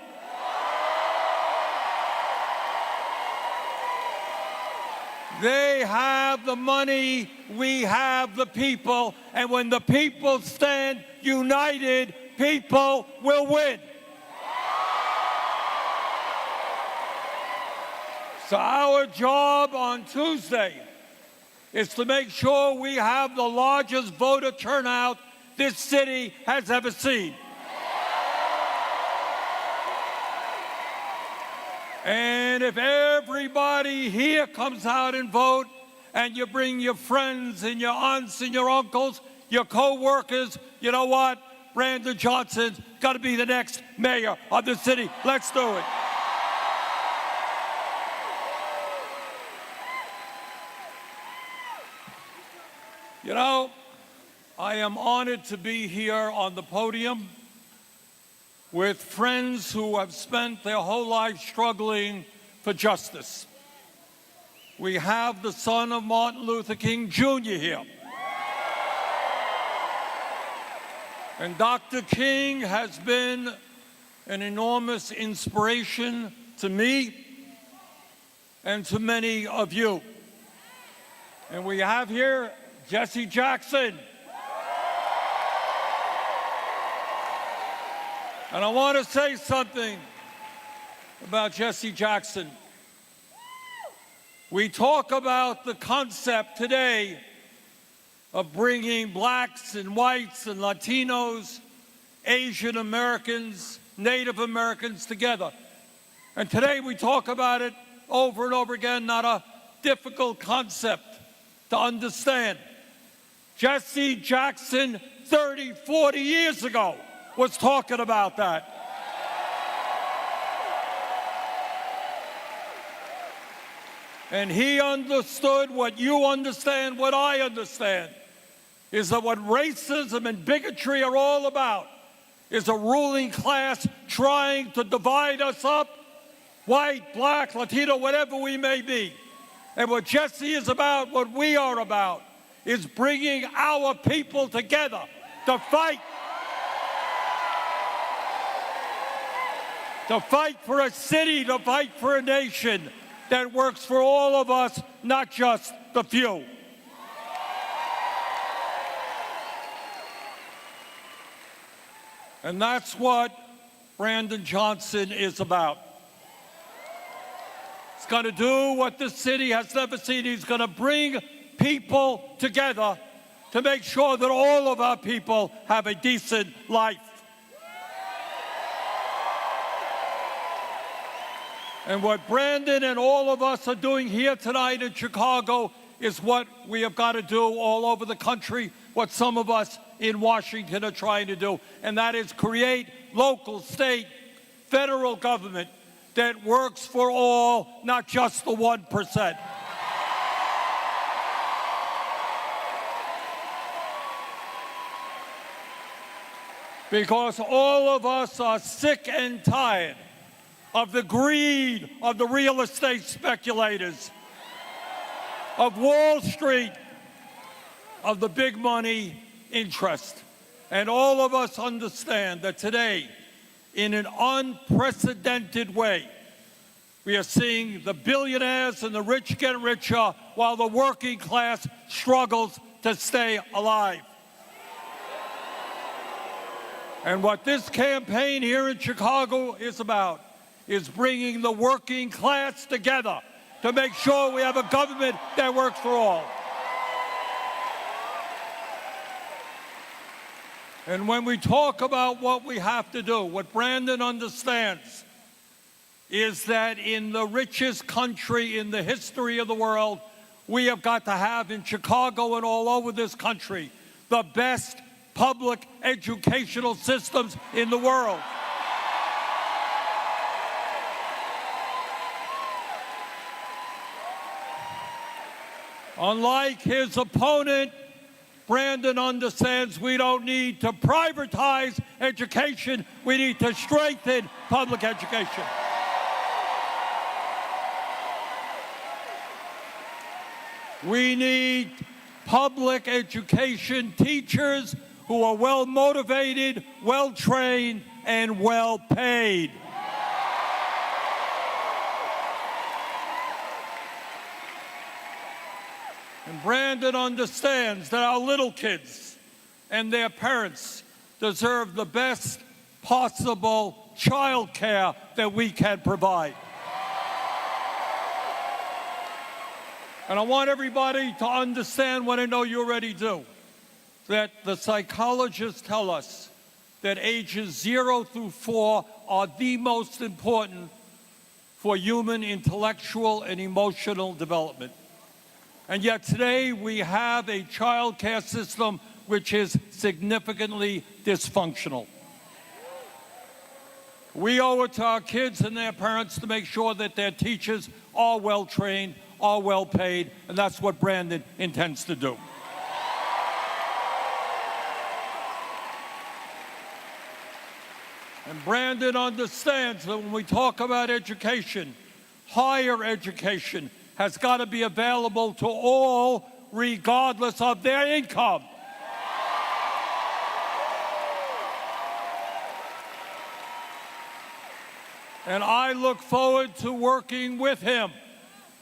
Speaker 10: They have the money, we have the people, and when the people stand united, people will win. So our job on Tuesday is to make sure we have the largest voter turnout this city has ever seen. And if everybody here comes out and vote, and you bring your friends and your aunts and your uncles, your co-workers, you know what? Brandon Johnson's got to be the next mayor of the city. Let's do it. You know, I am honored to be here on the podium with friends who have spent their whole life struggling for justice. We have the son of Martin Luther King Jr. here. And Dr. King has been an enormous inspiration to me and to many of you. And we have here Jesse Jackson. And I want to say something about Jesse Jackson. We talk about the concept today of bringing blacks and whites and Latinos, Asian Americans, Native Americans together. And today we talk about it over and over again, not a difficult concept to understand. Jesse Jackson, 30, 40 years ago, was talking about that. And he understood what you understand, what I understand, is that what racism and bigotry are all about is a ruling class trying to divide us up, white, black, Latino, whatever we may be. And what Jesse is about, what we are about, is bringing our people together to fight. To fight for a city, to fight for a nation that works for all of us, not just the few. And that's what Brandon Johnson is about. He's going to do what this city has never seen. He's going to bring people together to make sure that all of our people have a decent life. And what Brandon and all of us are doing here tonight in Chicago is what we have got to do all over the country, what some of us in Washington are trying to do, and that is create local, state, federal government that works for all, not just the 1%. Because all of us are sick and tired of the greed of the real estate speculators, of Wall Street, of the big money interest. And all of us understand that today, in an unprecedented way, we are seeing the billionaires and the rich get richer while the working class struggles to stay alive. And what this campaign here in Chicago is about is bringing the working class together to make sure we have a government that works for all. And when we talk about what we have to do, what Brandon understands is that in the richest country in the history of the world, we have got to have in Chicago and all over this country the best public educational systems in the world. Unlike his opponent, Brandon understands we don't need to privatize education. We need to strengthen public education. We need public education teachers who are well motivated, well trained, and well paid. And Brandon understands that our little kids and their parents deserve the best possible child care that we can provide. And I want everybody to understand what I know you already do, that the psychologists tell us that ages 0 through 4 are the most important for human intellectual and emotional development. And yet today we have a child care system which is significantly dysfunctional. We owe it to our kids and their parents to make sure that their teachers are well trained, are well paid, and that's what Brandon intends to do. And Brandon understands that when we talk about education, higher education has got to be available to all regardless of their income. And I look forward to working with him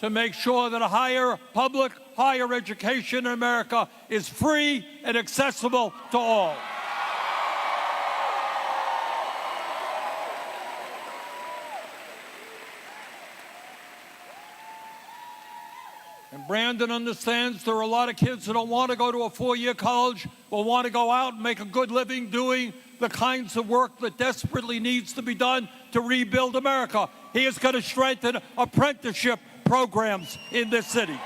Speaker 10: to make sure that public higher education in America is free and accessible to all. And Brandon understands there are a lot of kids who don't want to go to a four-year college, but want to go out and make a good living doing the kinds of work that desperately needs to be done to rebuild America. He is going to strengthen apprenticeship programs in this city.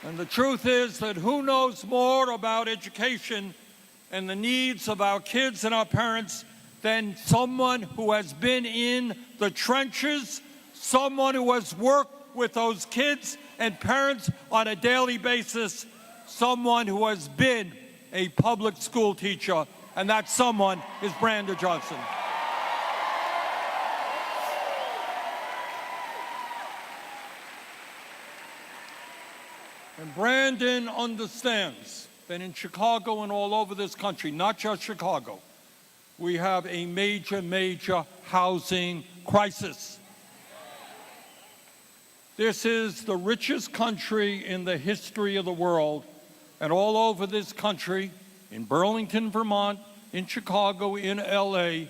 Speaker 10: And the truth is that who knows more about education and the needs of our kids and our parents than someone who has been in the trenches, someone who has worked with those kids and parents on a daily basis, someone who has been a public school teacher, and that someone is Brandon Johnson. And Brandon understands that in Chicago and all over this country, not just Chicago, we have a major housing crisis. This is the richest country in the history of the world, and all over this country, in Burlington, Vermont, in Chicago, in LA,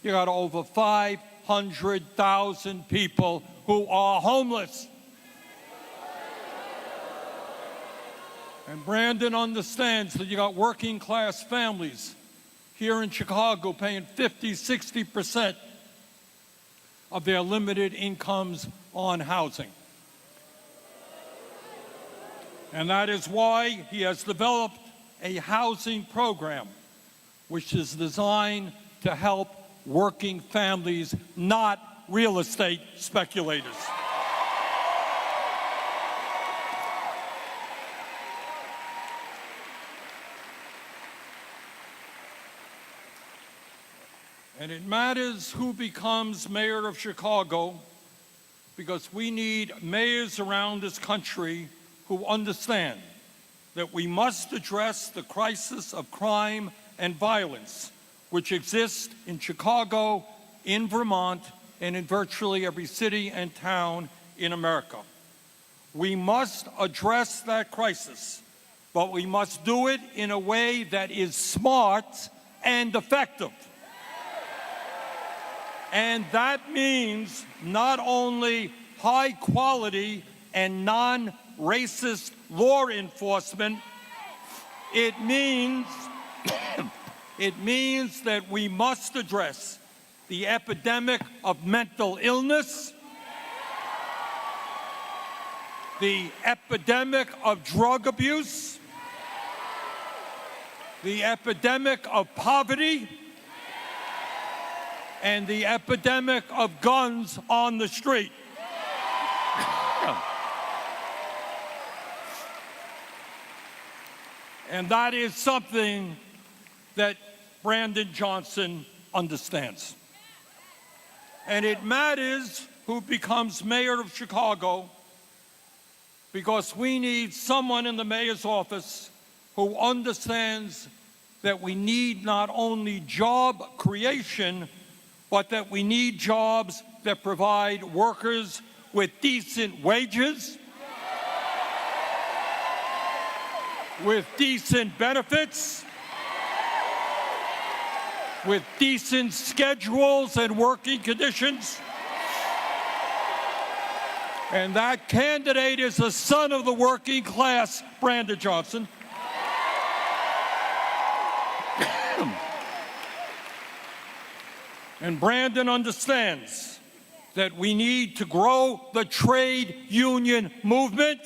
Speaker 10: you got over 500,000 people who are homeless. And Brandon understands that you got working class families here in Chicago paying 50–60% of their limited incomes on housing. And that is why he has developed a housing program which is designed to help working families, not real estate speculators. And it matters who becomes mayor of Chicago, because we need mayors around this country who understand that we must address the crisis of crime and violence which exists in Chicago, in Vermont, and in virtually every city and town in America. We must address that crisis, but we must do it in a way that is smart and effective. And that means not only high quality and non-racist law enforcement, it means that we must address the epidemic of mental illness, the epidemic of drug abuse, the epidemic of poverty, and the epidemic of guns on the street. And that is something that Brandon Johnson understands. And it matters who becomes mayor of Chicago, because we need someone in the mayor's office who understands that we need not only job creation, but that we need jobs that provide workers with decent wages, with decent benefits, with decent schedules and working conditions. And that candidate is a son of the working class, Brandon Johnson. And Brandon understands that we need to grow the trade union movement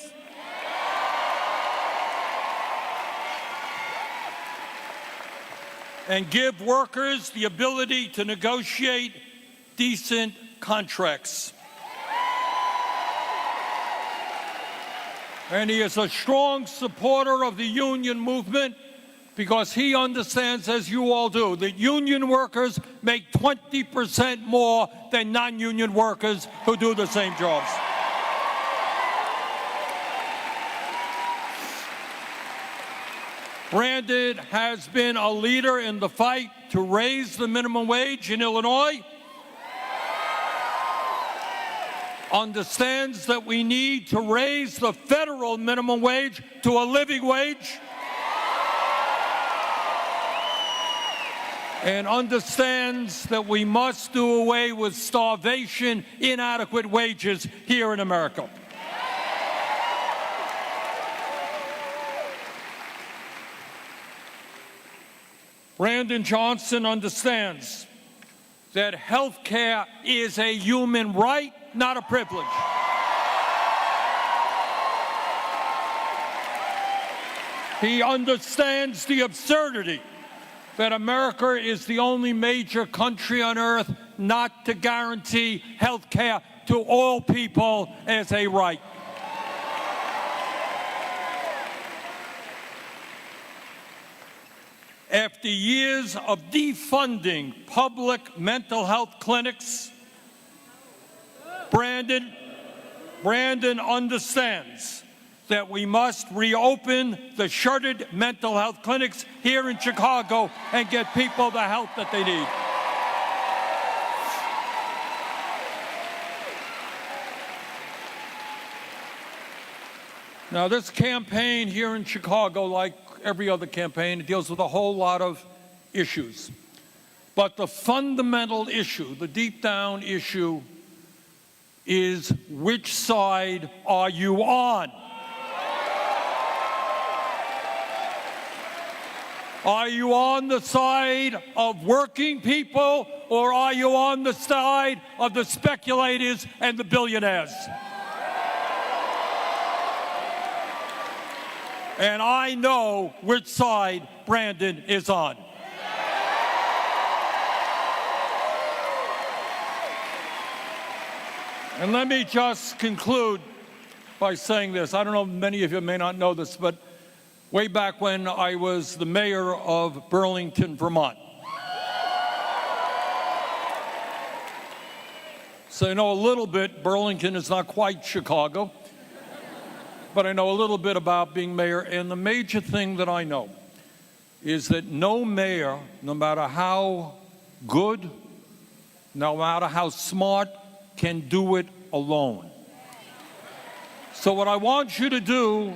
Speaker 10: and give workers the ability to negotiate decent contracts. And he is a strong supporter of the union movement because he understands, as you all do, that union workers make 20% more than non-union workers who do the same jobs. Brandon has been a leader in the fight to raise the minimum wage in Illinois, understands that we need to raise the federal minimum wage to a living wage, and understands that we must do away with starvation, inadequate wages here in America. Brandon Johnson understands that health care is a human right, not a privilege. He understands the absurdity that America is the only major country on earth not to guarantee health care to all people as a right. After years of defunding public mental health clinics, Brandon understands that we must reopen the shuttered mental health clinics here in Chicago and get people the help that they need. Now, this campaign here in Chicago, like every other campaign, it deals with a whole lot of issues. But the fundamental issue, the deep down issue, is which side are you on? Are you on the side of working people, or are you on the side of the speculators and the billionaires? And I know which side Brandon is on. And let me just conclude by saying this. I don't know, many of you may not know this, but way back when I was the mayor of Burlington, Vermont. So I know a little bit. Burlington is not quite Chicago, but I know a little bit about being mayor. And the major thing that I know is that no mayor, no matter how good, no matter how smart, can do it alone. So what I want you to do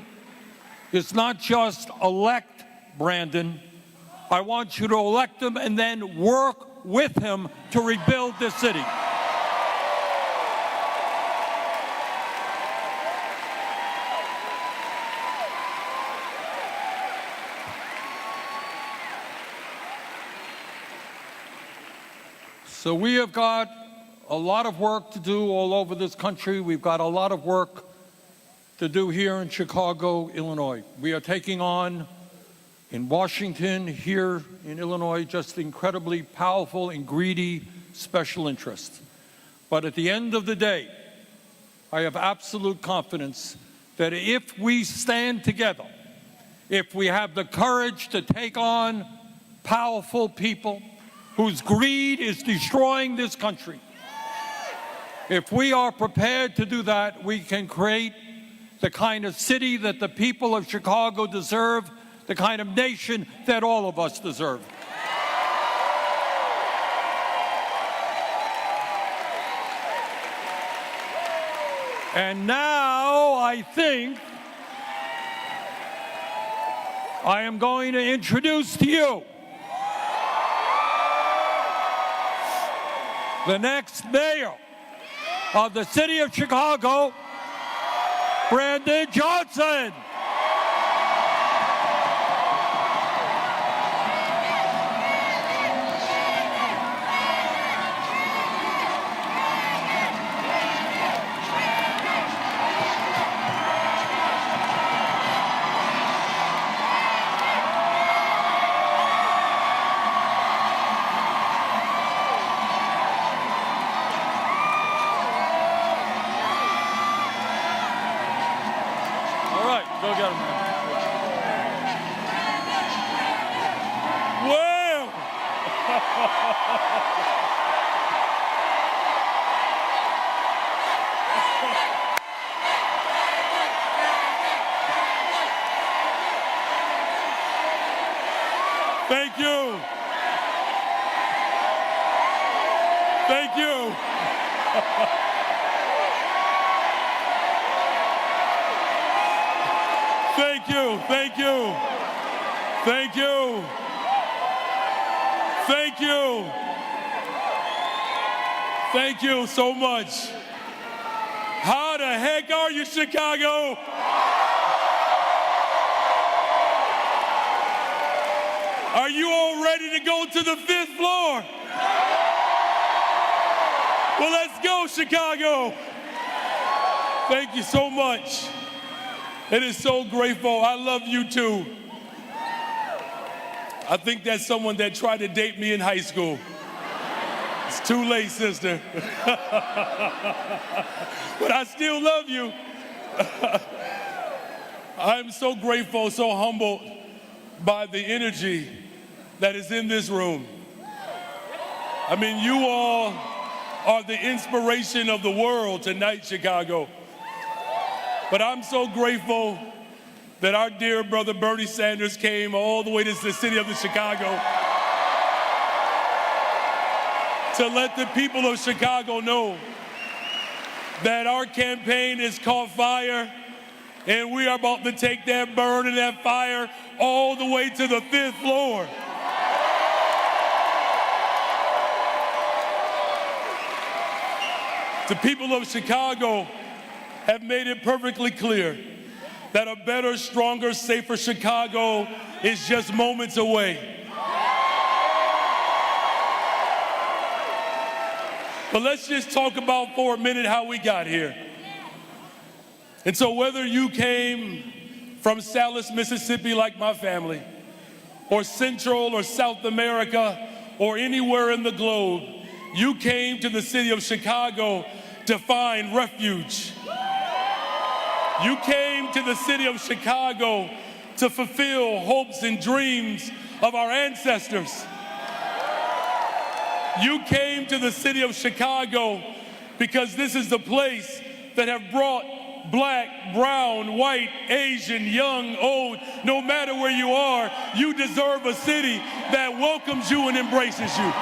Speaker 10: is not just elect Brandon. I want you to elect him and then work with him to rebuild this city. So we have got a lot of work to do all over this country. We've got a lot of work to do here in Chicago, Illinois. We are taking on, in Washington, here in Illinois, just incredibly powerful and greedy special interests. But at the end of the day, I have absolute confidence that if we stand together, if we have the courage to take on powerful people whose greed is destroying this country, If we are prepared to do that, we can create the kind of city that the people of Chicago deserve, the kind of nation that all of us deserve. And now I think I am going to introduce to you the next mayor of the city of Chicago, Brandon Johnson. Go get him, man. Well. Thank you. Thank you. Thank you, thank you, thank you, thank you, thank you so much. How the heck are you, Chicago? Are you all ready to go to the 5th floor? Well, let's go, Chicago. Thank you so much. It is so grateful. I love you too. I think that's someone that tried to date me in high school. It's too late, sister. But I still love you. I'm so grateful, so humbled by the energy that is in this room. I mean, you all are the inspiration of the world tonight, Chicago. But I'm so grateful that our dear brother Bernie Sanders came all the way to the city of Chicago to let the people of Chicago know that our campaign has caught fire and we are about to take that burn and that fire all the way to the 5th floor. The people of Chicago have made it perfectly clear that a better, stronger, safer Chicago is just moments away. But let's just talk about for a minute how we got here. And so whether you came from Salis, Mississippi, like my family, or Central or South America, or anywhere in the globe, you came to the city of Chicago to find refuge. You came to the city of Chicago to fulfill hopes and dreams of our ancestors. You came to the city of Chicago because this is the place that have brought black, brown, white, Asian, young, old, no matter where you are, you deserve a city that welcomes you and embraces you.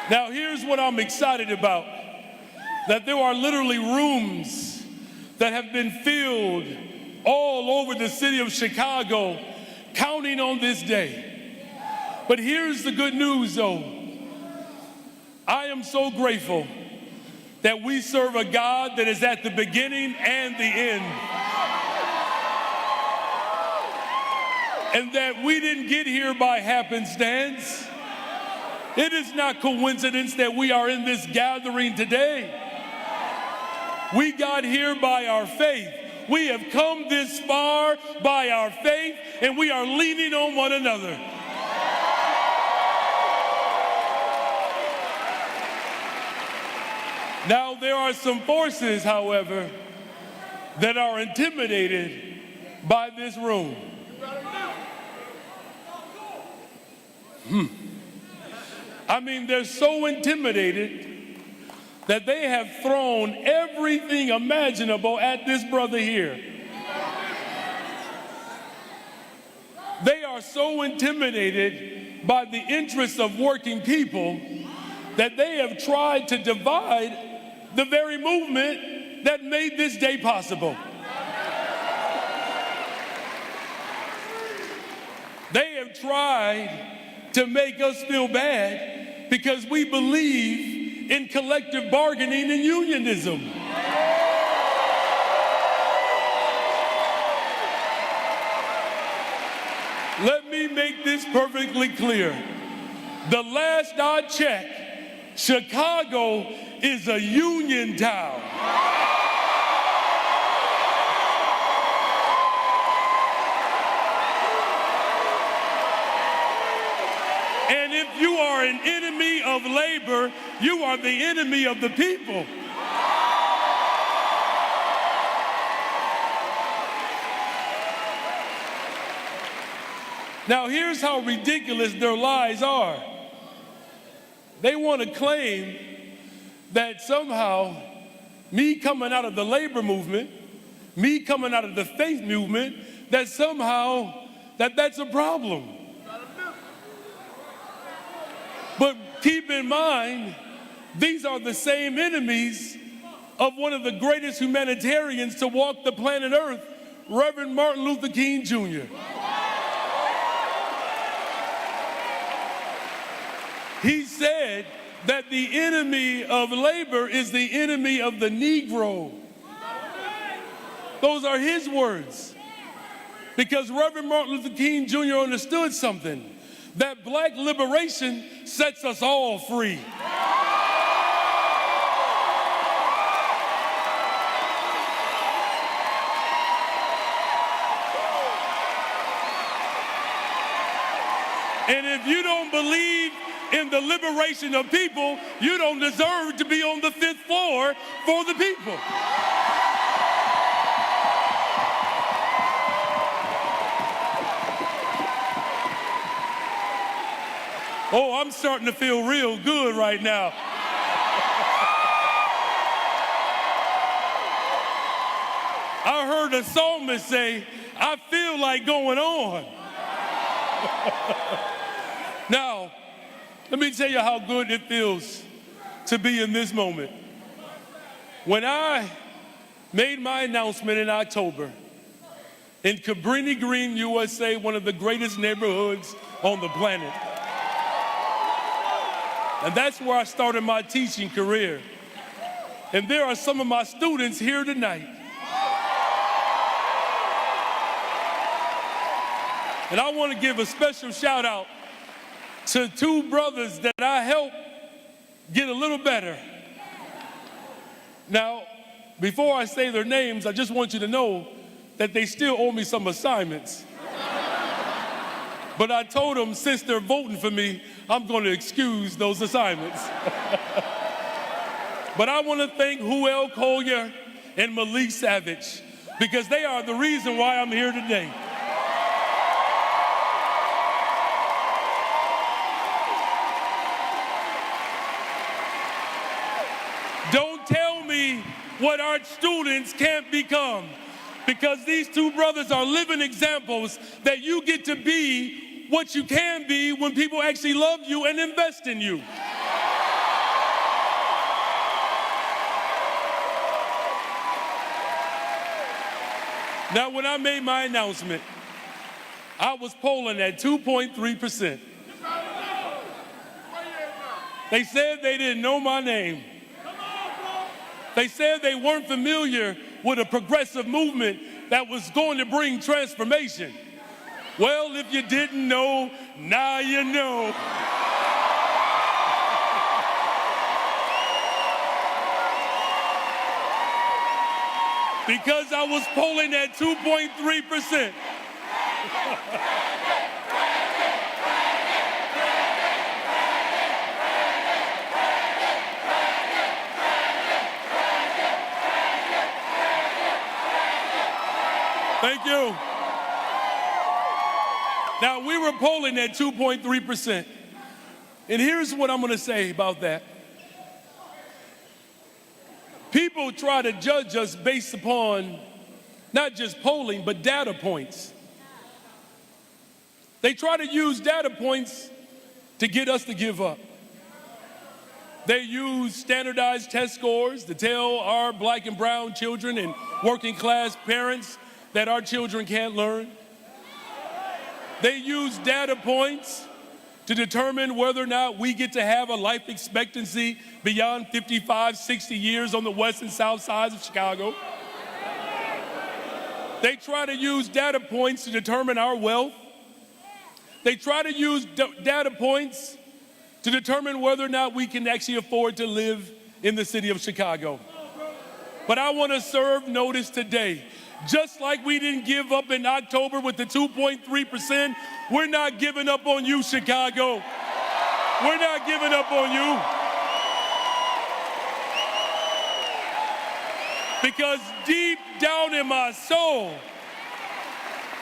Speaker 10: Now, here's what I'm excited about, that there are literally rooms that have been filled all over the city of Chicago, counting on this day. But here's the good news, though. I am so grateful that we serve a God that is at the beginning and the end. And that we didn't get here by happenstance. It is not coincidence that we are in this gathering today. We got here by our faith. We have come this far by our faith, and we are leaning on one another. Now, there are some forces, however, that are intimidated by this room.
Speaker 11: I mean, they're so intimidated that they have thrown everything imaginable at this brother here. They are so intimidated by the interests of working people that they have tried to divide the very movement that made this day possible. They have tried to make us feel bad because we believe in collective bargaining and unionism. Let me make this perfectly clear. The last I checked, Chicago is a union town. And if you are an enemy of labor, you are the enemy of the people. Now, here's how ridiculous their lies are. They want to claim that somehow me coming out of the labor movement, me coming out of the faith movement, that somehow that's a problem. But keep in mind, these are the same enemies of one of the greatest humanitarians to walk the planet Earth, Reverend Martin Luther King Jr. He said that the enemy of labor is the enemy of the Negro. Those are his words. Because Reverend Martin Luther King Jr. understood something, that black liberation sets us all free. And if you don't believe in the liberation of people, you don't deserve to be on the 5th floor for the people. Oh, I'm starting to feel real good right now. I heard a psalmist say, I feel like going on. Now, let me tell you how good it feels to be in this moment. When I made my announcement in October in Cabrini Green, USA, one of the greatest neighborhoods on the planet. And that's where I started my teaching career. And there are some of my students here tonight. And I want to give a special shout out to 2 brothers that I helped get a little better. Now, before I say their names, I just want you to know that they still owe me some assignments. But I told them, since they're voting for me, I'm going to excuse those assignments. But I want to thank Huel Collier and Malik Savage, because they are the reason why I'm here today. Don't tell me what our students can't become, because these 2 brothers are living examples that you get to be what you can be when people actually love you and invest in you. Now, when I made my announcement, I was polling at 2.3%. They said they didn't know my name. They said they weren't familiar with a progressive movement that was going to bring transformation. Well, if you didn't know, now you know. Because I was polling at 2.3%. Thank you. Now, we were polling at 2.3%. And here's what I'm going to say about that. People try to judge us based upon not just polling, but data points. They try to use data points to get us to give up. They use standardized test scores to tell our black and brown children and working class parents that our children can't learn. They use data points to determine whether or not we get to have a life expectancy beyond 55, 60 years on the west and south sides of Chicago. They try to use data points to determine our wealth. They try to use data points to determine whether or not we can actually afford to live in the city of Chicago. But I want to serve notice today. Just like we didn't give up in October with the 2.3%, we're not giving up on you, Chicago. We're not giving up on you. Because deep down in my soul,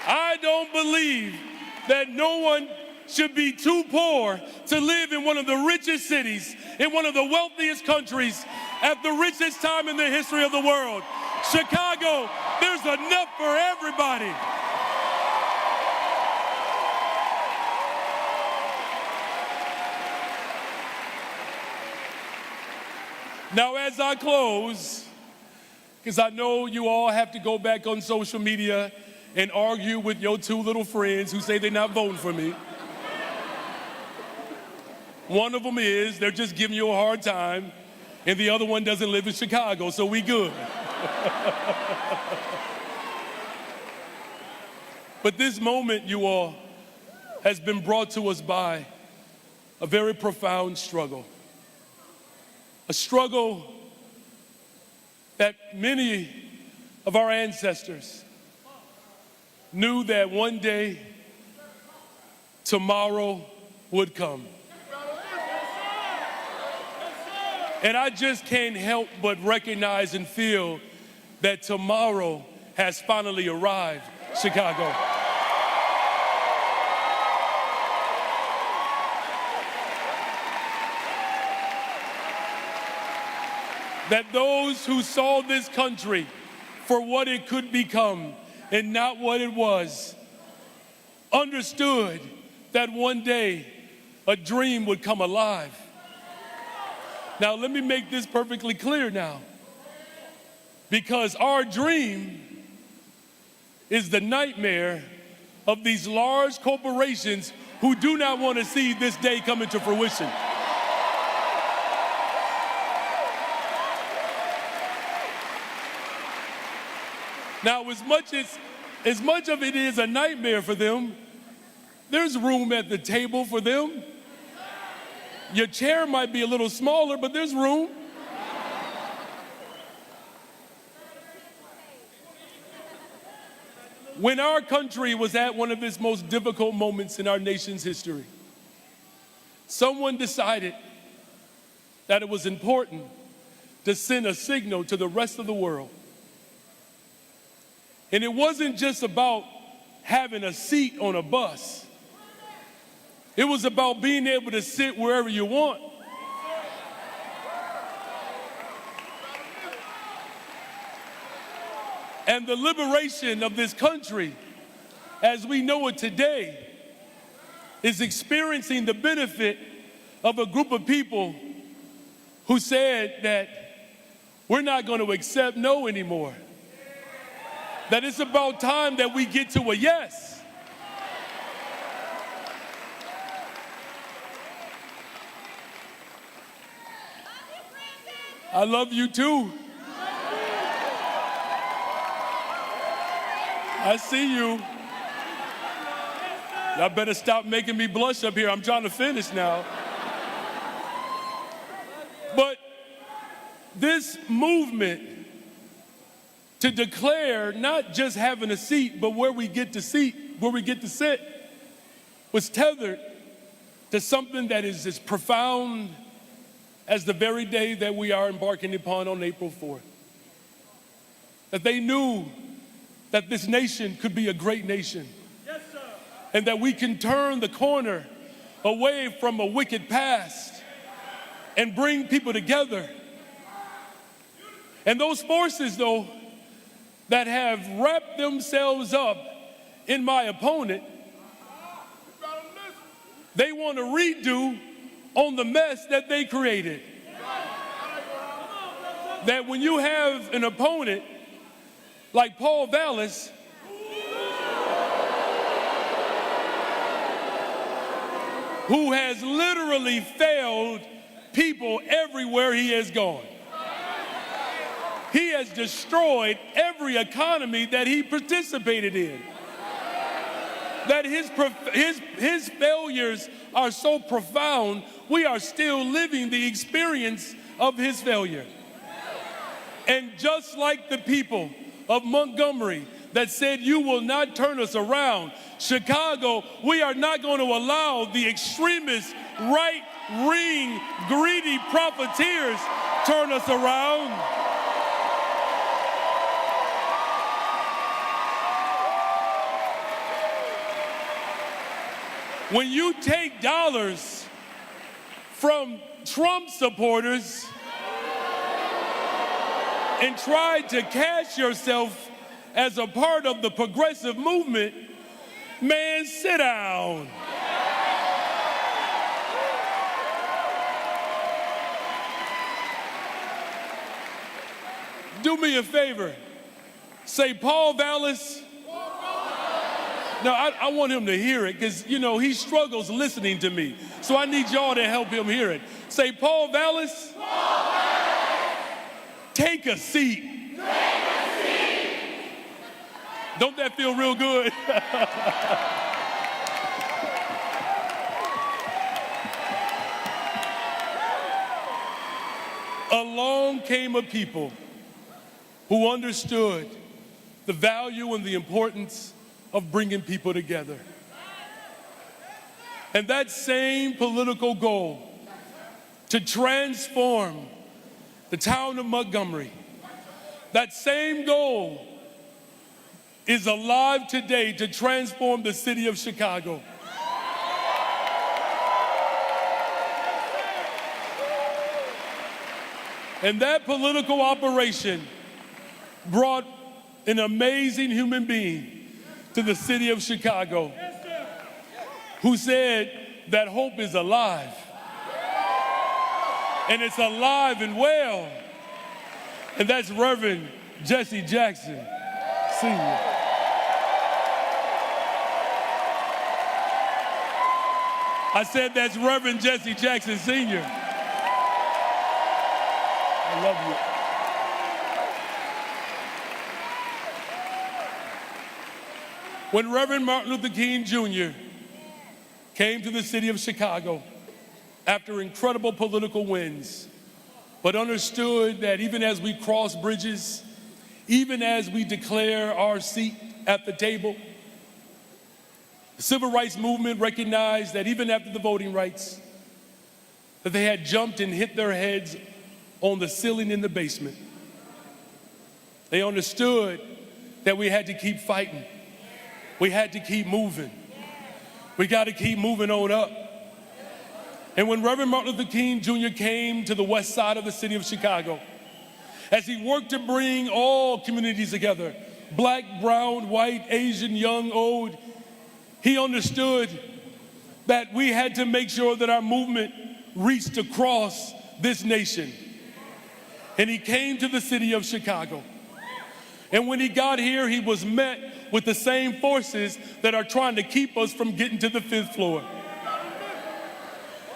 Speaker 11: I don't believe that no one should be too poor to live in one of the richest cities, in one of the wealthiest countries, at the richest time in the history of the world. Chicago, there's enough for everybody. Now, as I close, because I know you all have to go back on social media and argue with your two little friends who say they're not voting for me. One of them is they're just giving you a hard time, and the other one doesn't live in Chicago, so we good. But this moment, you all, has been brought to us by a very profound struggle. A struggle that many of our ancestors knew that one day tomorrow would come. And I just can't help but recognize and feel that tomorrow has finally arrived, Chicago. That those who saw this country for what it could become and not what it was, understood that one day a dream would come alive. Now, let me make this perfectly clear now, because our dream is the nightmare of these large corporations who do not want to see this day come into fruition. Now, as much of it is a nightmare for them, there's room at the table for them. Your chair might be a little smaller, but there's room. When our country was at one of its most difficult moments in our nation's history, someone decided that it was important to send a signal to the rest of the world. And it wasn't just about having a seat on a bus. It was about being able to sit wherever you want. And the liberation of this country, as we know it today, is experiencing the benefit of a group of people who said that we're not going to accept no anymore. That it's about time that we get to a yes. I love you too. I see you. Y'all better stop making me blush up here. I'm trying to finish now. But this movement to declare not just having a seat, but where we get to sit, was tethered to something that is as profound as the very day that we are embarking upon on April 4th. That they knew that this nation could be a great nation. Yes, sir. and that we can turn the corner away from a wicked past and bring people together. And those forces, though, that have wrapped themselves up in my opponent, they want to redo on the mess that they created. That when you have an opponent like Paul Vallis, who has literally failed people everywhere he has gone. He has destroyed every economy that he participated in. That his failures are so profound, we are still living the experience of his failure. And just like the people of Montgomery that said, "You will not turn us around," Chicago, we are not going to allow the extremist, right-wing, greedy profiteers turn us around. When you take dollars from Trump supporters and try to cash yourself as a part of the progressive movement, man, sit down. Do me a favor. Say, Paul Vallis. Now, I want him to hear it because, you know, he struggles listening to me. So I need y'all to help him hear it. Say, Paul Vallis. Take a seat. Take a seat. Don't that feel real good? Along came a people who understood the value and the importance of bringing people together. And that same political goal to transform the town of Montgomery, that same goal is alive today to transform the city of Chicago. And that political operation brought an amazing human being to the city of Chicago who said that hope is alive. And it's alive and well. And that's Reverend Jesse Jackson, Sr. I said that's Reverend Jesse Jackson, Sr. I love you. When Reverend Martin Luther King Jr. came to the city of Chicago after incredible political wins, but understood that even as we cross bridges, even as we declare our seat at the table, the civil rights movement recognized that even after the voting rights, that they had jumped and hit their heads on the ceiling in the basement. They understood that we had to keep fighting. We had to keep moving. We got to keep moving on up. And when Reverend Martin Luther King Jr. came to the west side of the city of Chicago, as he worked to bring all communities together, black, brown, white, Asian, young, old, he understood that we had to make sure that our movement reached across this nation. And he came to the city of Chicago. And when he got here, he was met with the same forces that are trying to keep us from getting to the 5th floor.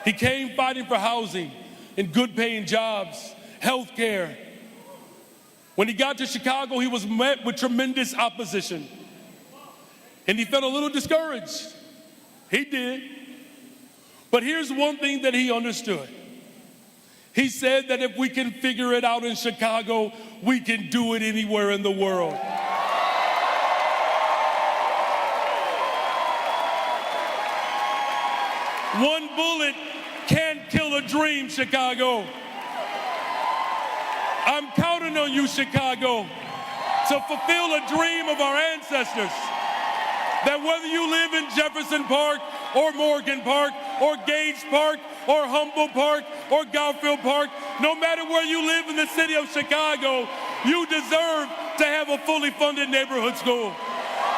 Speaker 11: He came fighting for housing and good paying jobs, health care. When he got to Chicago, he was met with tremendous opposition. And he felt a little discouraged. He did. But here's one thing that he understood. He said that if we can figure it out in Chicago, we can do it anywhere in the world. One bullet can't kill a dream, Chicago. I'm counting on you, Chicago, to fulfill a dream of our ancestors. that whether you live in Jefferson Park or Morgan Park or Gage Park or Humboldt Park or Garfield Park, no matter where you live in the city of Chicago, you deserve to have a fully funded neighborhood school.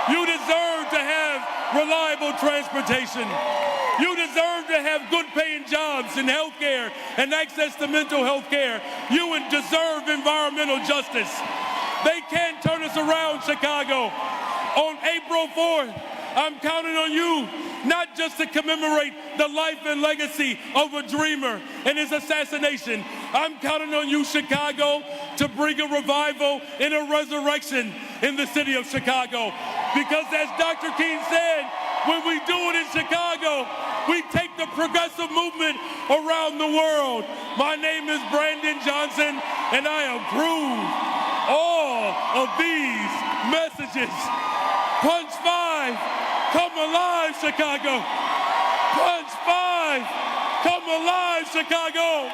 Speaker 11: You deserve to have reliable transportation. You deserve to have good paying jobs in health care and access to mental health care. You deserve environmental justice. They can't turn us around, Chicago. On April 4th, I'm counting on you not just to commemorate the life and legacy of a dreamer and his assassination. I'm counting on you, Chicago, to bring a revival and a resurrection in the city of Chicago. Because as Dr. King said, when we do it in Chicago, we take the progressive movement around the world. My name is Brandon Johnson, and I approve all of these messages. Punch 5, come alive, Chicago. Punch 5, come alive, Chicago.